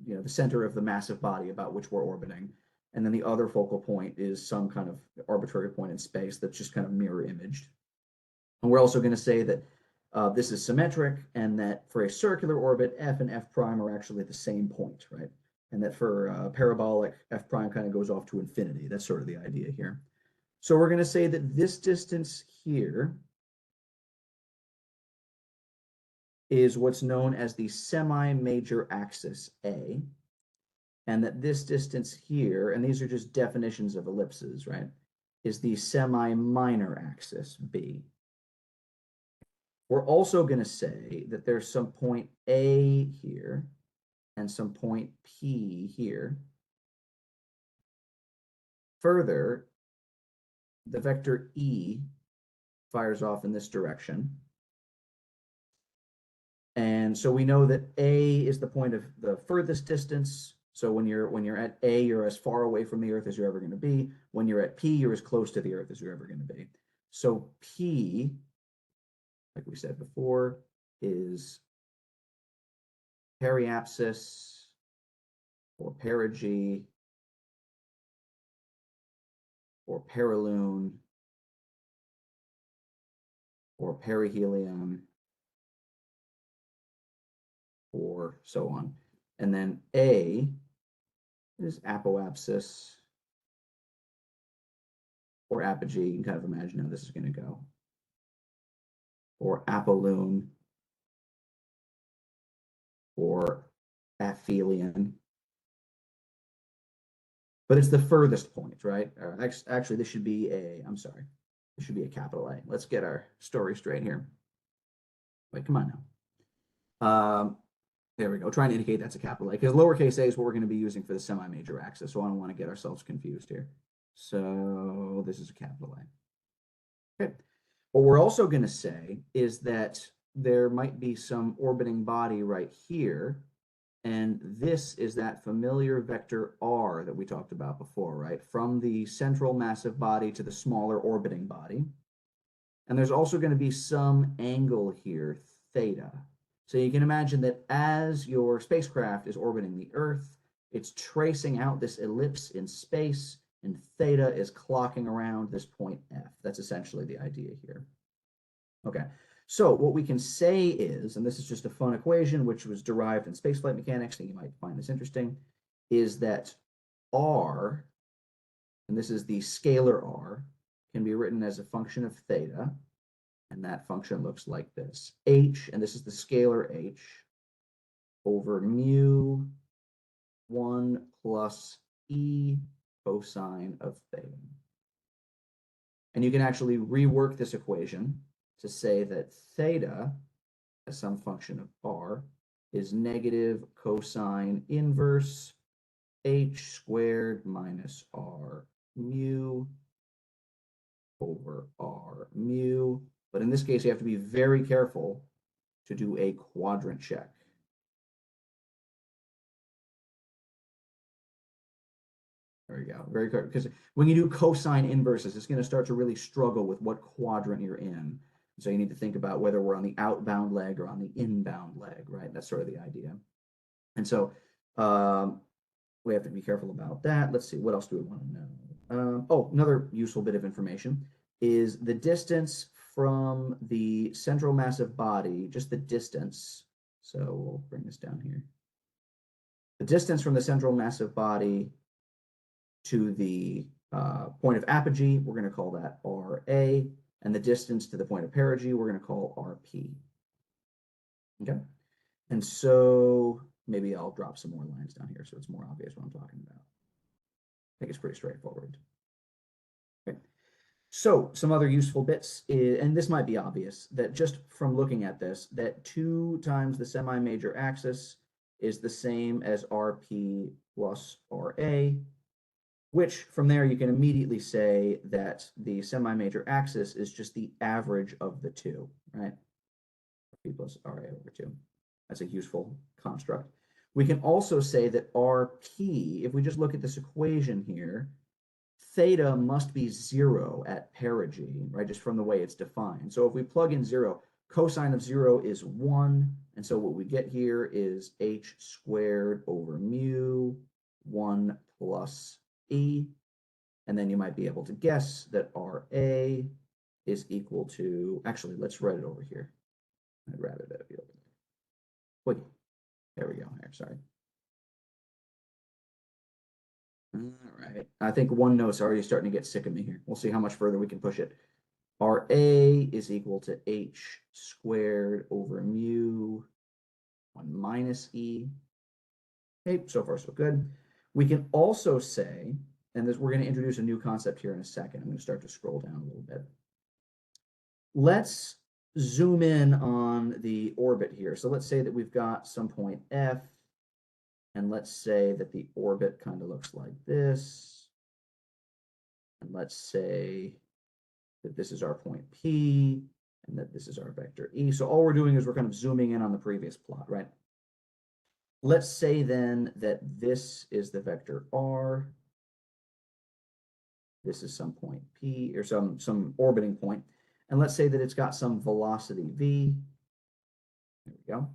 the center of the massive body about which we're orbiting. And then the other focal point is some kind of arbitrary point in space that's just kind of mirror imaged. And we're also going to say that this is symmetric, and that for a circular orbit, F and F prime are actually the same point, right? And that for parabolic, F prime kind of goes off to infinity. That's sort of the idea here. So we're going to say that this distance here is what's known as the semi-major axis A, and that this distance here, and these are just definitions of ellipses, right, is the semi-minor axis B. We're also going to say that there's some point A here and some point P here. Further, the vector E fires off in this direction. And so we know that A is the point of the furthest distance. So when you're at A, you're as far away from the Earth as you're ever going to be. When you're at P, you're as close to the Earth as you're ever going to be. So P, like we said before, is periapsis or perigee or perilune or perihelion or so on. And then A is apoapsis or apogee. You can kind of imagine how this is going to go. Or apolune or aphelion. But it's the furthest point, right? Actually, this should be I'm sorry. This should be a capital A. Let's get our story straight here. Wait, come on now. There we go. Trying to indicate that's a capital A, because lowercase a is what we're going to be using for the semi-major axis. So I don't want to get ourselves confused here. So this is a capital A. Okay. What we're also going to say is that there might be some orbiting body right here. And this is that familiar vector R that we talked about before, right? From the central massive body to the smaller orbiting body. And there's also going to be some angle here, theta. So you can imagine that as your spacecraft is orbiting the Earth, it's tracing out this ellipse in space, and theta is clocking around this point F. That's essentially the idea here. Okay, so what we can say is, and this is just a fun equation which was derived in spaceflight mechanics, and you might find this interesting, is that R, and this is the scalar R, can be written as a function of theta, and that function looks like this. H, and this is the scalar H, over mu 1 plus E cosine of theta. And you can actually rework this equation to say that theta, as some function of R, is negative cosine inverse H squared minus R mu over r mu. But in this case, you have to be very careful to do a quadrant check. There we go. Very good. Because when you do cosine inverses, it's going to start to really struggle with what quadrant you're in. So you need to think about whether we're on the outbound leg or on the inbound leg, right? That's sort of the idea. And so we have to be careful about that. Let's see, what else do we want to know? Oh, another useful bit of information is the distance from the central massive body, just the distance. So we'll bring this down here. The distance from the central massive body to the point of apogee, we're going to call that RA, and the distance to the point of perigee, we're going to call RP. Okay, and so maybe I'll drop some more lines down here so it's more obvious what I'm talking about. I think it's pretty straightforward. Okay. So some other useful bits, and this might be obvious, that just from looking at this, that 2 times the semi-major axis is the same as RP plus RA, which from there you can immediately say that the semi-major axis is just the average of the two, right? RP plus RA over 2. That's a useful construct. We can also say that RP, if we just look at this equation here, theta must be 0 at perigee, right? Just from the way it's defined. So if we plug in 0, cosine of 0 is 1. And so what we get here is h squared over mu 1 plus e. And then you might be able to guess that RA is equal to, actually, let's write it over here. I'd rather that be over there. Wait, there we go. Here, sorry. All right. I think OneNote's already starting to get sick of me here. We'll see how much further we can push it. RA is equal to h squared over mu 1 minus e. Okay, so far so good. We can also say, and this, we're going to introduce a new concept here in a second. I'm going to start to scroll down a little bit. Let's zoom in on the orbit here. So let's say that we've got some point F, and let's say that the orbit kind of looks like this. And let's say that this is our point P, and that this is our vector E. So all we're doing is we're kind of zooming in on the previous plot, right? Let's say then that this is the vector R. This is some point P, or some orbiting point. And let's say that it's got some velocity V. There we go.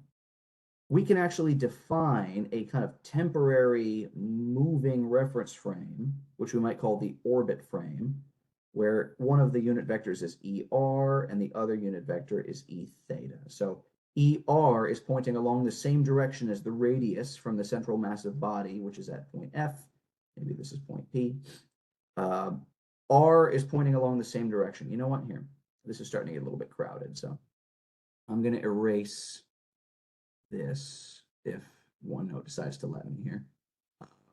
We can actually define a kind of temporary moving reference frame, which we might call the orbit frame, where one of the unit vectors is ER and the other unit vector is E theta. So ER is pointing along the same direction as the radius from the central massive body, which is at point F. Maybe this is point P. R is pointing along the same direction. You know what? Here, this is starting to get a little bit crowded. So I'm going to erase this if OneNote decides to let me here,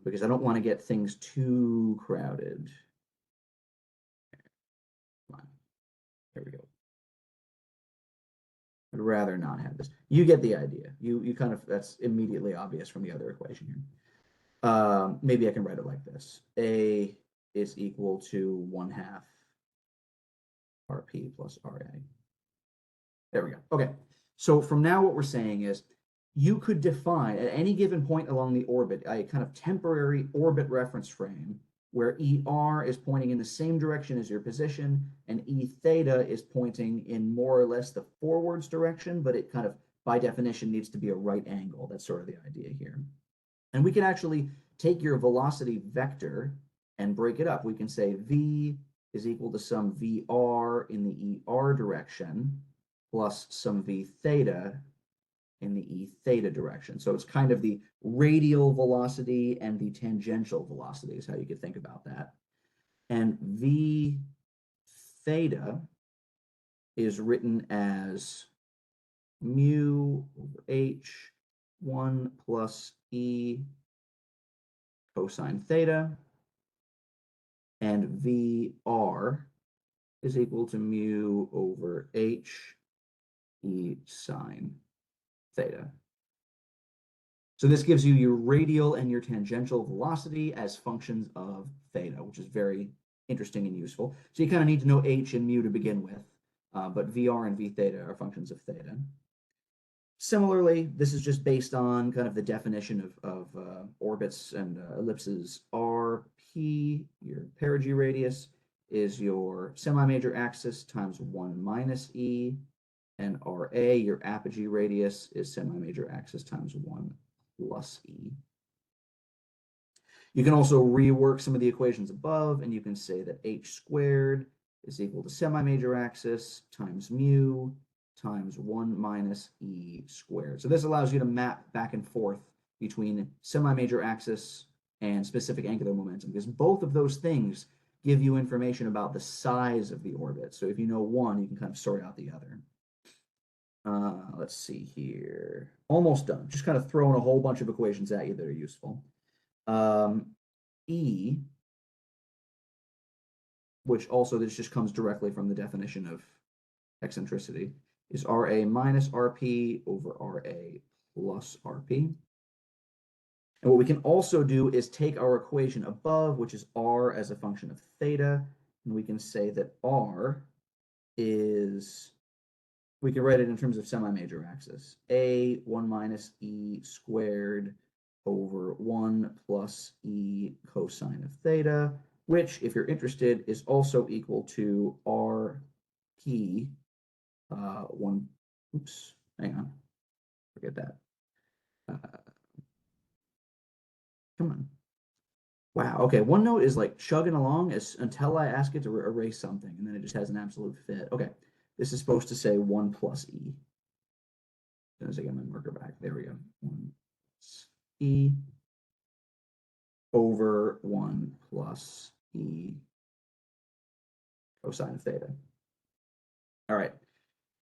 because I don't want to get things too crowded. Come on. There we go. I'd rather not have this. You get the idea. You kind of, that's immediately obvious from the other equation here. Maybe I can write it like this. A is equal to 1/2 RP plus RA. There we go. Okay. So from now what we're saying is you could define at any given point along the orbit a kind of temporary orbit reference frame where ER is pointing in the same direction as your position and E theta is pointing in more or less the forwards direction, but it kind of by definition needs to be a right angle. That's sort of the idea here. And we can actually take your velocity vector and break it up. We can say V is equal to some VR in the ER direction plus some V theta in the E theta direction. So it's kind of the radial velocity and the tangential velocity is how you could think about that. And V theta is written as mu over H 1 plus E cosine theta, and VR is equal to mu over H E sine theta. So this gives you your radial and your tangential velocity as functions of theta, which is very interesting and useful. So you kind of need to know h and mu to begin with, but Vr and V theta are functions of theta. Similarly, this is just based on kind of the definition of orbits and ellipses. Rp, your perigee radius, is your semi-major axis times 1 minus e, and Ra, your apogee radius, is semi-major axis times 1 plus e. You can also rework some of the equations above, and you can say that h squared is equal to semi-major axis times mu times 1 minus e squared. So this allows you to map back and forth between semi-major axis and specific angular momentum, because both of those things give you information about the size of the orbit. So if you know one, you can kind of sort out the other. Let's see here. Almost done. Just kind of throwing a whole bunch of equations at you that are useful. E, which also this just comes directly from the definition of eccentricity, is Ra minus Rp over Ra plus Rp. And what we can also do is take our equation above, which is R as a function of theta, and we can say that R is, we can write it in terms of semi-major axis. A 1 minus E squared over 1 plus E cosine of theta, which, if you're interested, is also equal to Rp, hang on, forget that. Come on. Wow, okay, OneNote is like chugging along until I ask it to erase something, and then it just has an absolute fit. Okay, this is supposed to say 1 plus E. As soon as I get my marker back, there we go. 1 plus E over 1 plus E cosine of theta. All right,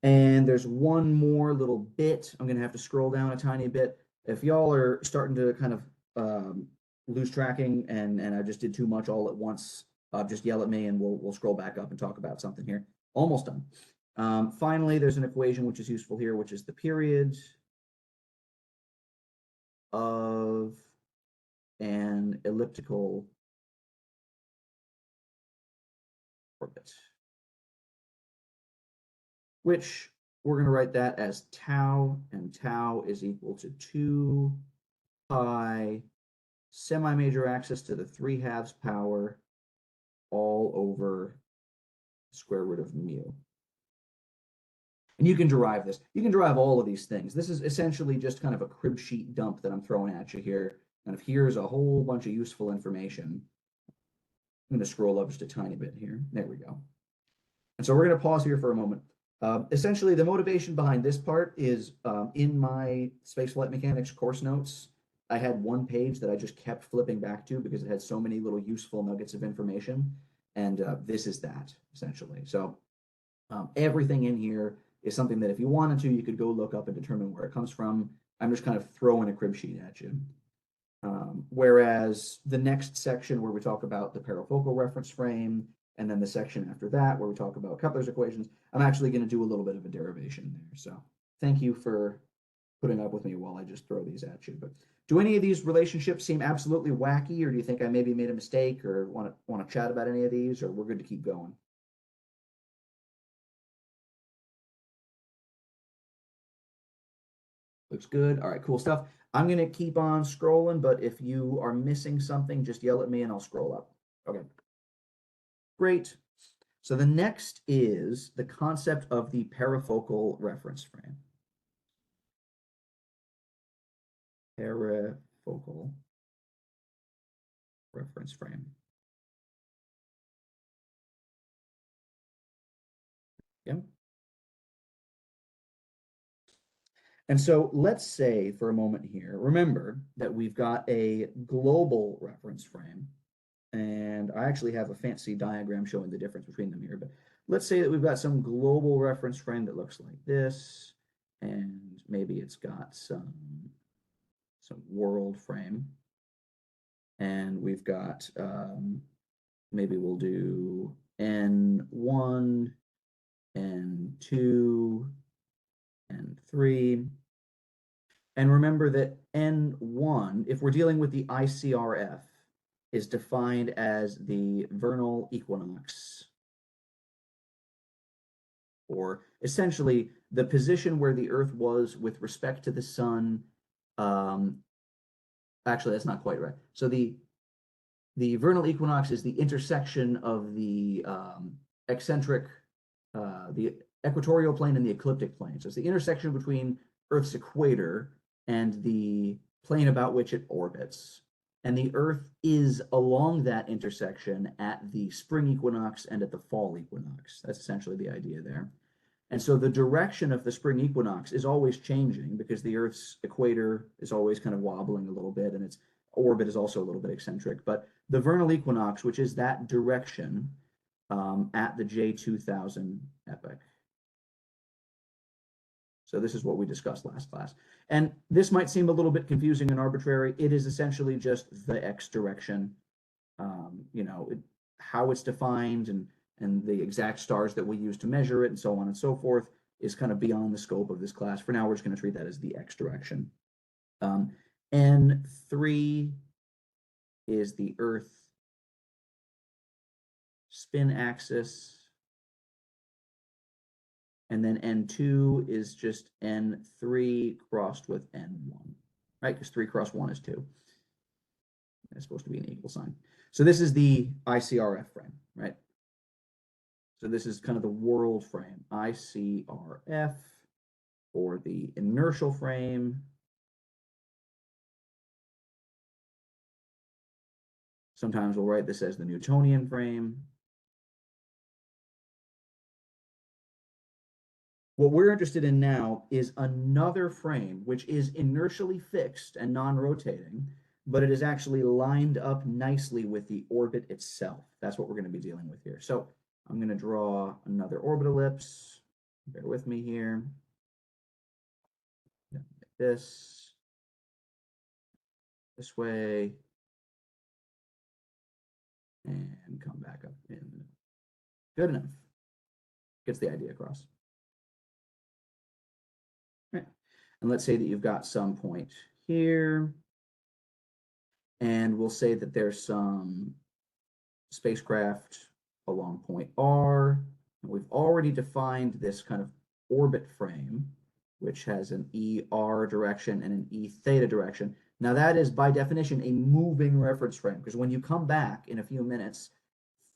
and there's one more little bit. I'm going to have to scroll down a tiny bit. If y'all are starting to kind of lose tracking and I just did too much all at once, just yell at me and we'll scroll back up and talk about something here. Almost done. Finally, there's an equation which is useful here, which is the period of an elliptical orbit, which we're going to write that as tau, and tau is equal to 2 pi semi-major axis to the 3/2 power all over square root of mu. And you can derive this. You can derive all of these things. This is essentially just kind of a crib sheet dump that I'm throwing at you here. And here's a whole bunch of useful information. I'm going to scroll up just a tiny bit here. There we go. And so we're going to pause here for a moment. Essentially, the motivation behind this part is in my spaceflight mechanics course notes, I had one page that I just kept flipping back to because it had so many little useful nuggets of information. And this is that, essentially. So everything in here is something that if you wanted to, you could go look up and determine where it comes from. I'm just kind of throwing a crib sheet at you. Whereas the next section where we talk about the parafocal reference frame, and then the section after that where we talk about Kepler's equations, I'm actually going to do a little bit of a derivation there. So thank you for putting up with me while I just throw these at you. But do any of these relationships seem absolutely wacky, or do you think I maybe made a mistake, or want to chat about any of these, or we're good to keep going? Looks good. All right, cool stuff. I'm going to keep on scrolling, but if you are missing something, just yell at me and I'll scroll up. Okay. Great. So the next is the concept of the parafocal reference frame. Parafocal reference frame. Yeah. And so let's say for a moment here, remember that we've got a global reference frame. And I actually have a fancy diagram showing the difference between them here. But let's say that we've got some global reference frame that looks like this. And maybe it's got some world frame. And we've got, maybe we'll do N1, N2, N3. And remember that N1, if we're dealing with the ICRF, is defined as the vernal equinox, or essentially the position where the Earth was with respect to the sun. Actually, that's not quite right. So the vernal equinox is the intersection of the eccentric, the equatorial plane and the ecliptic plane. So it's the intersection between Earth's equator and the plane about which it orbits. And the Earth is along that intersection at the spring equinox and at the fall equinox. That's essentially the idea there. And so the direction of the spring equinox is always changing because the Earth's equator is always kind of wobbling a little bit, and its orbit is also a little bit eccentric. But the vernal equinox, which is that direction at the J2000 epoch. So this is what we discussed last class. And this might seem a little bit confusing and arbitrary. It is essentially just the X direction, how it's defined and the exact stars that we use to measure it and so on and so forth is kind of beyond the scope of this class. For now, we're just going to treat that as the X direction. N3 is the Earth spin axis. And then N2 is just N3 crossed with N1, right? Because 3 cross 1 is 2. It's supposed to be an equal sign. So this is the ICRF frame, right? So this is kind of the world frame, ICRF, or the inertial frame. Sometimes we'll write this as the Newtonian frame. What we're interested in now is another frame which is inertially fixed and non-rotating, but it is actually lined up nicely with the orbit itself. That's what we're going to be dealing with here. So I'm going to draw another orbit ellipse. Bear with me here. Like this way, and come back up in. Good enough. Gets the idea across. Right. And let's say that you've got some point here, and we'll say that there's some spacecraft along point R. And we've already defined this kind of orbit frame, which has an ER direction and an E theta direction. Now that is by definition a moving reference frame, because when you come back in a few minutes,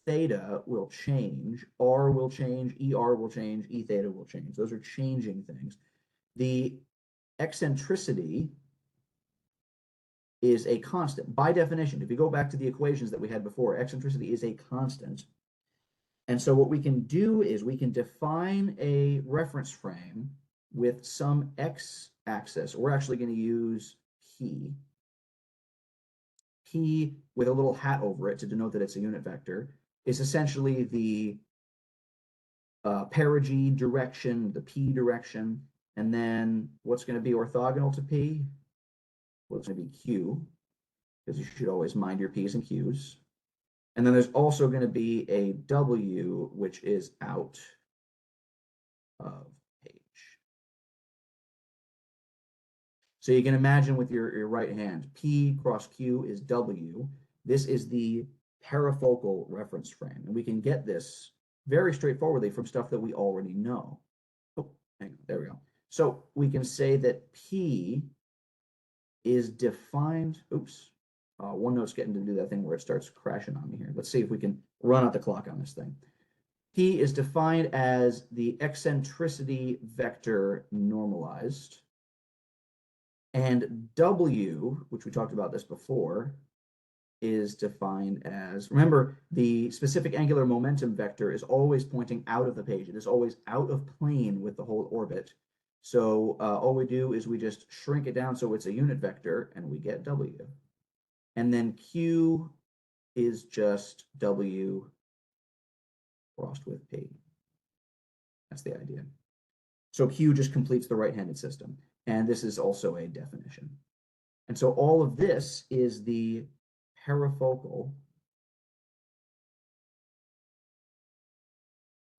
theta will change, R will change, ER will change, E theta will change. Those are changing things. The eccentricity is a constant. By definition, if you go back to the equations that we had before, eccentricity is a constant. And so what we can do is we can define a reference frame with some x-axis. We're actually going to use P. P with a little hat over it to denote that it's a unit vector is essentially the perigee direction, the P direction. And then what's going to be orthogonal to P? Well, it's going to be Q, because you should always mind your P's and Q's. And then there's also going to be a W, which is out of page. So you can imagine with your right hand, P cross Q is W. This is the parafocal reference frame. And we can get this very straightforwardly from stuff that we already know. Oh, hang on, there we go. So we can say that P is defined, oops, OneNote's getting to do that thing where it starts crashing on me here. Let's see if we can run out the clock on this thing. P is defined as the eccentricity vector normalized. And W, which we talked about this before, is defined as, remember, the specific angular momentum vector is always pointing out of the page. It is always out of plane with the whole orbit. So all we do is we just shrink it down so it's a unit vector, and we get W. And then Q is just W crossed with P. That's the idea. So Q just completes the right-handed system. And this is also a definition. And so all of this is the parafocal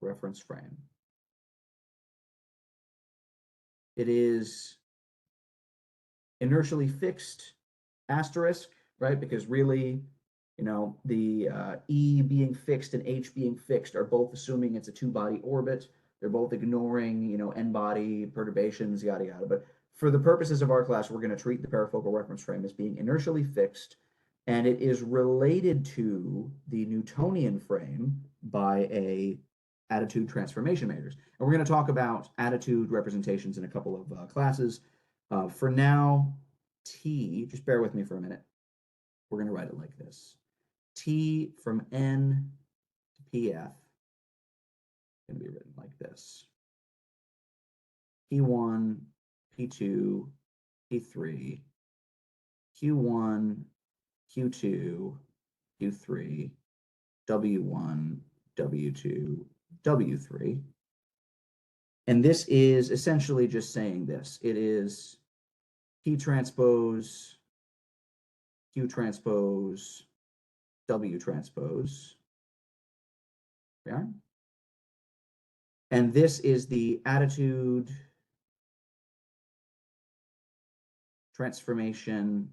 reference frame. It is inertially fixed asterisk, right? Because really You know, the E being fixed and H being fixed are both assuming it's a two-body orbit. They're both ignoring, you know, n-body perturbations, yada, yada. But for the purposes of our class, we're going to treat the parafocal reference frame as being inertially fixed, and it is related to the Newtonian frame by a attitude transformation matrix. And we're going to talk about attitude representations in a couple of classes. For now, T, just bear with me for a minute. We're going to write it like this. T from N to PF is going to be written like this. P1, P2, P3, Q1, Q2, Q3, W1, W2, W3. And this is essentially just saying this. It is P transpose, Q transpose, W transpose. Yeah. And this is the attitude transformation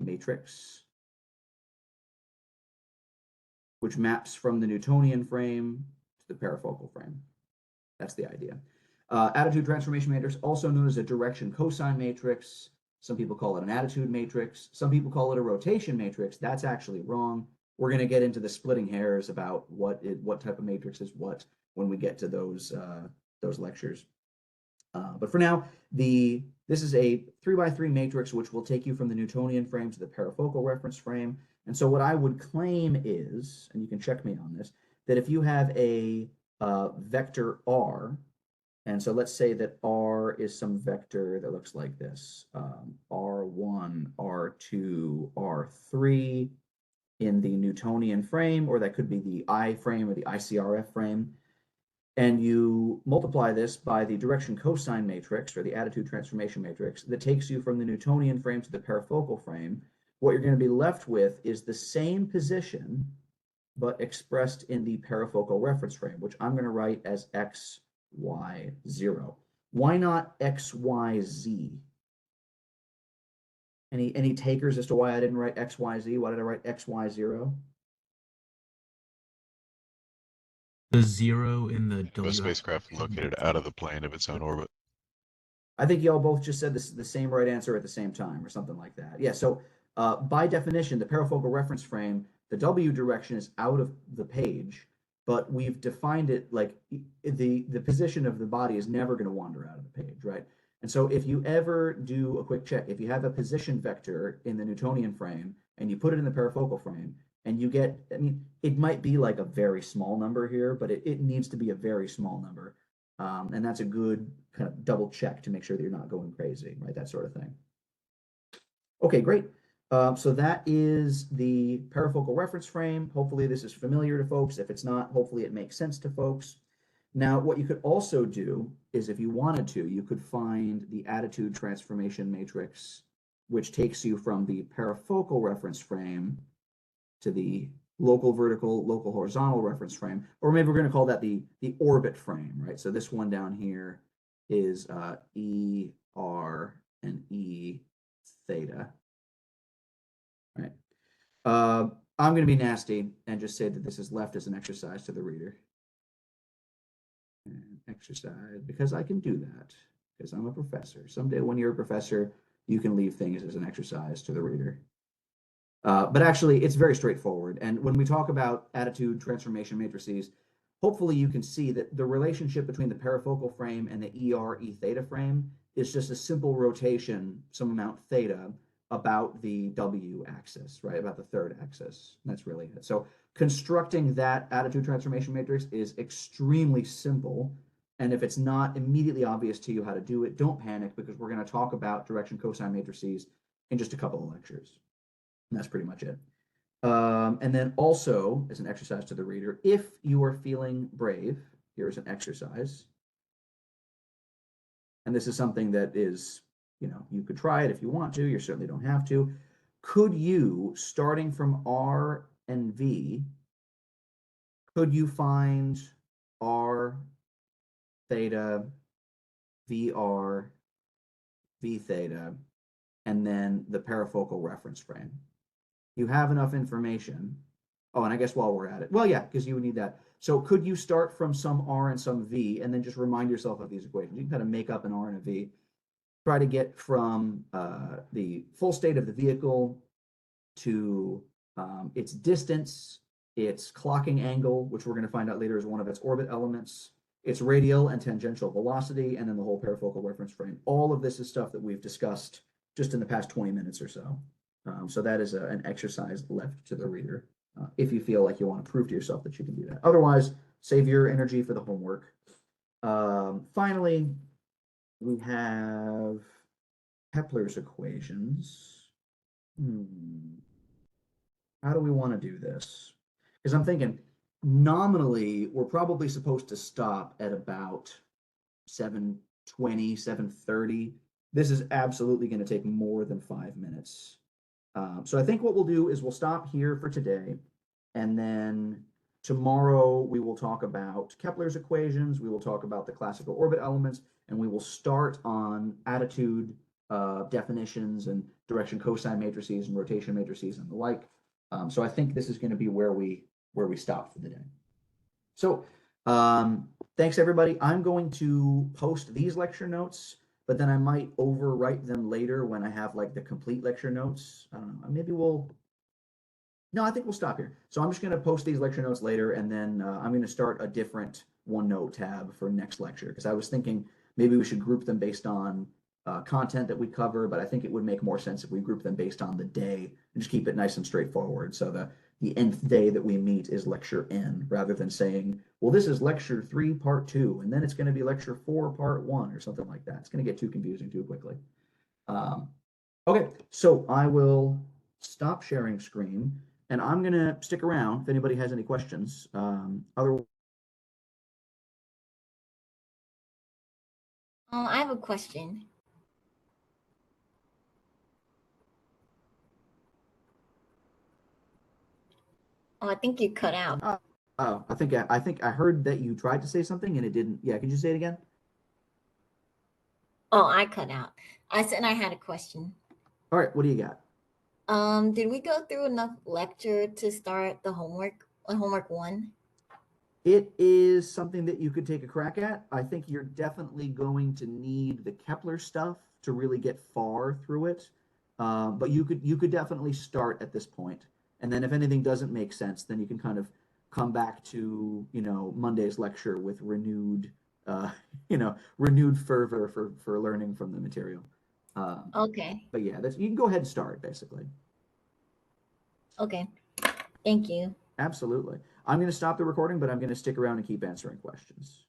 matrix, which maps from the Newtonian frame to the parafocal frame. That's the idea. Attitude transformation matrix, also known as a direction cosine matrix. Some people call it an attitude matrix. Some people call it a rotation matrix. That's actually wrong. We're going to get into the splitting hairs about what type of matrix is what when we get to those lectures. But for now, this is a 3x3 matrix, which will take you from the Newtonian frame to the parafocal reference frame. And so what I would claim is, and you can check me on this, that if you have a vector R, and so let's say that R is some vector that looks like this, R1, R2, R3 in the Newtonian frame, or that could be the I frame or the ICRF frame. And you multiply this by the direction cosine matrix or the attitude transformation matrix that takes you from the Newtonian frame to the parafocal frame. What you're going to be left with is the same position, but expressed in the parafocal reference frame, which I'm going to write as x, y, 0. Why not x, y, z? Any takers as to why I didn't write x, y, z? Why did I write x, y, 0? The 0 in the A W. spacecraft located out of the plane of its own orbit. I think y'all both just said this, the same right answer at the same time or something like that. Yeah, so by definition, the parafocal reference frame, the W direction is out of the page, but we've defined it like the position of the body is never going to wander out of the page, right? And so if you ever do a quick check, if you have a position vector in the Newtonian frame and you put it in the parafocal frame and you get, I mean, it might be like a very small number here, but it needs to be a very small number. And that's a good kind of double check to make sure that you're not going crazy, right? That sort of thing. Okay, great. So that is the parafocal reference frame. Hopefully this is familiar to folks. If it's not, hopefully it makes sense to folks. Now, what you could also do is if you wanted to, you could find the attitude transformation matrix, which takes you from the parafocal reference frame to the local vertical, local horizontal reference frame, or maybe we're going to call that the orbit frame, right? So this one down here is E, R, and E theta, right? I'm going to be nasty and just say that this is left as an exercise to the reader. And exercise, because I can do that, because I'm a professor. Someday when you're a professor, you can leave things as an exercise to the reader. But actually, it's very straightforward. And when we talk about attitude transformation matrices, hopefully you can see that the relationship between the parafocal frame and the ER E theta frame is just a simple rotation, some amount theta, about the W axis, right? About the third axis. That's really it. So constructing that attitude transformation matrix is extremely simple. And if it's not immediately obvious to you how to do it, don't panic, because we're going to talk about direction cosine matrices in just a couple of lectures. And that's pretty much it. And then also, as an exercise to the reader, if you are feeling brave, here's an exercise. And this is something that is, you know, you could try it if you want to. You certainly don't have to. Could you, starting from R and V, could you find R theta, VR, V theta, and then the parafocal reference frame. You have enough information. Oh, and I guess while we're at it, well, yeah, because you would need that. So could you start from some R and some V, and then just remind yourself of these equations? You can kind of make up an R and a V. Try to get from the full state of the vehicle to its distance, its clocking angle, which we're going to find out later is one of its orbit elements, its radial and tangential velocity, and then the whole parafocal reference frame. All of this is stuff that we've discussed just in the past 20 minutes or so. So that is an exercise left to the reader if you feel like you want to prove to yourself that you can do that. Otherwise, save your energy for the homework. Finally, we have Kepler's equations. How do we want to do this? Because I'm thinking nominally, we're probably supposed to stop at about 7:20, 7:30. This is absolutely going to take more than 5 minutes. So I think what we'll do is we'll stop here for today, and then tomorrow we will talk about Kepler's equations, we will talk about the classical orbit elements, and we will start on attitude definitions and direction cosine matrices and rotation matrices and the like. So I think this is going to be where we stop for the day. So thanks everybody. I'm going to post these lecture notes, but then I might overwrite them later when I have like the complete lecture notes. I don't know. Maybe no, I think we'll stop here. So I'm just going to post these lecture notes later, and then I'm going to start a different OneNote tab for next lecture, because I was thinking maybe we should group them based on content that we cover, but I think it would make more sense if we group them based on the day and just keep it nice and straightforward. So the nth day that we meet is lecture N, rather than saying, well, this is lecture 3, part 2, and then it's going to be lecture 4, part 1, or something like that. It's going to get too confusing too quickly. Okay, so I will stop sharing screen, and I'm going to stick around if anybody has any questions. I have a question. Oh, I think you cut out. Oh, I think I heard that you tried to say something and it didn't. Yeah, could you say it again? Oh, I cut out. I said I had a question. All right, what do you got? Did we go through enough lecture to start the homework 1? It is something that you could take a crack at. I think you're definitely going to need the Kepler stuff to really get far through it. But you could definitely start at this point. And then if anything doesn't make sense, then you can kind of come back to, Monday's lecture with renewed fervor for learning from the material. Okay. But yeah, you can go ahead and start basically. Okay. Thank you. Absolutely. I'm going to stop the recording, but I'm going to stick around and keep answering questions.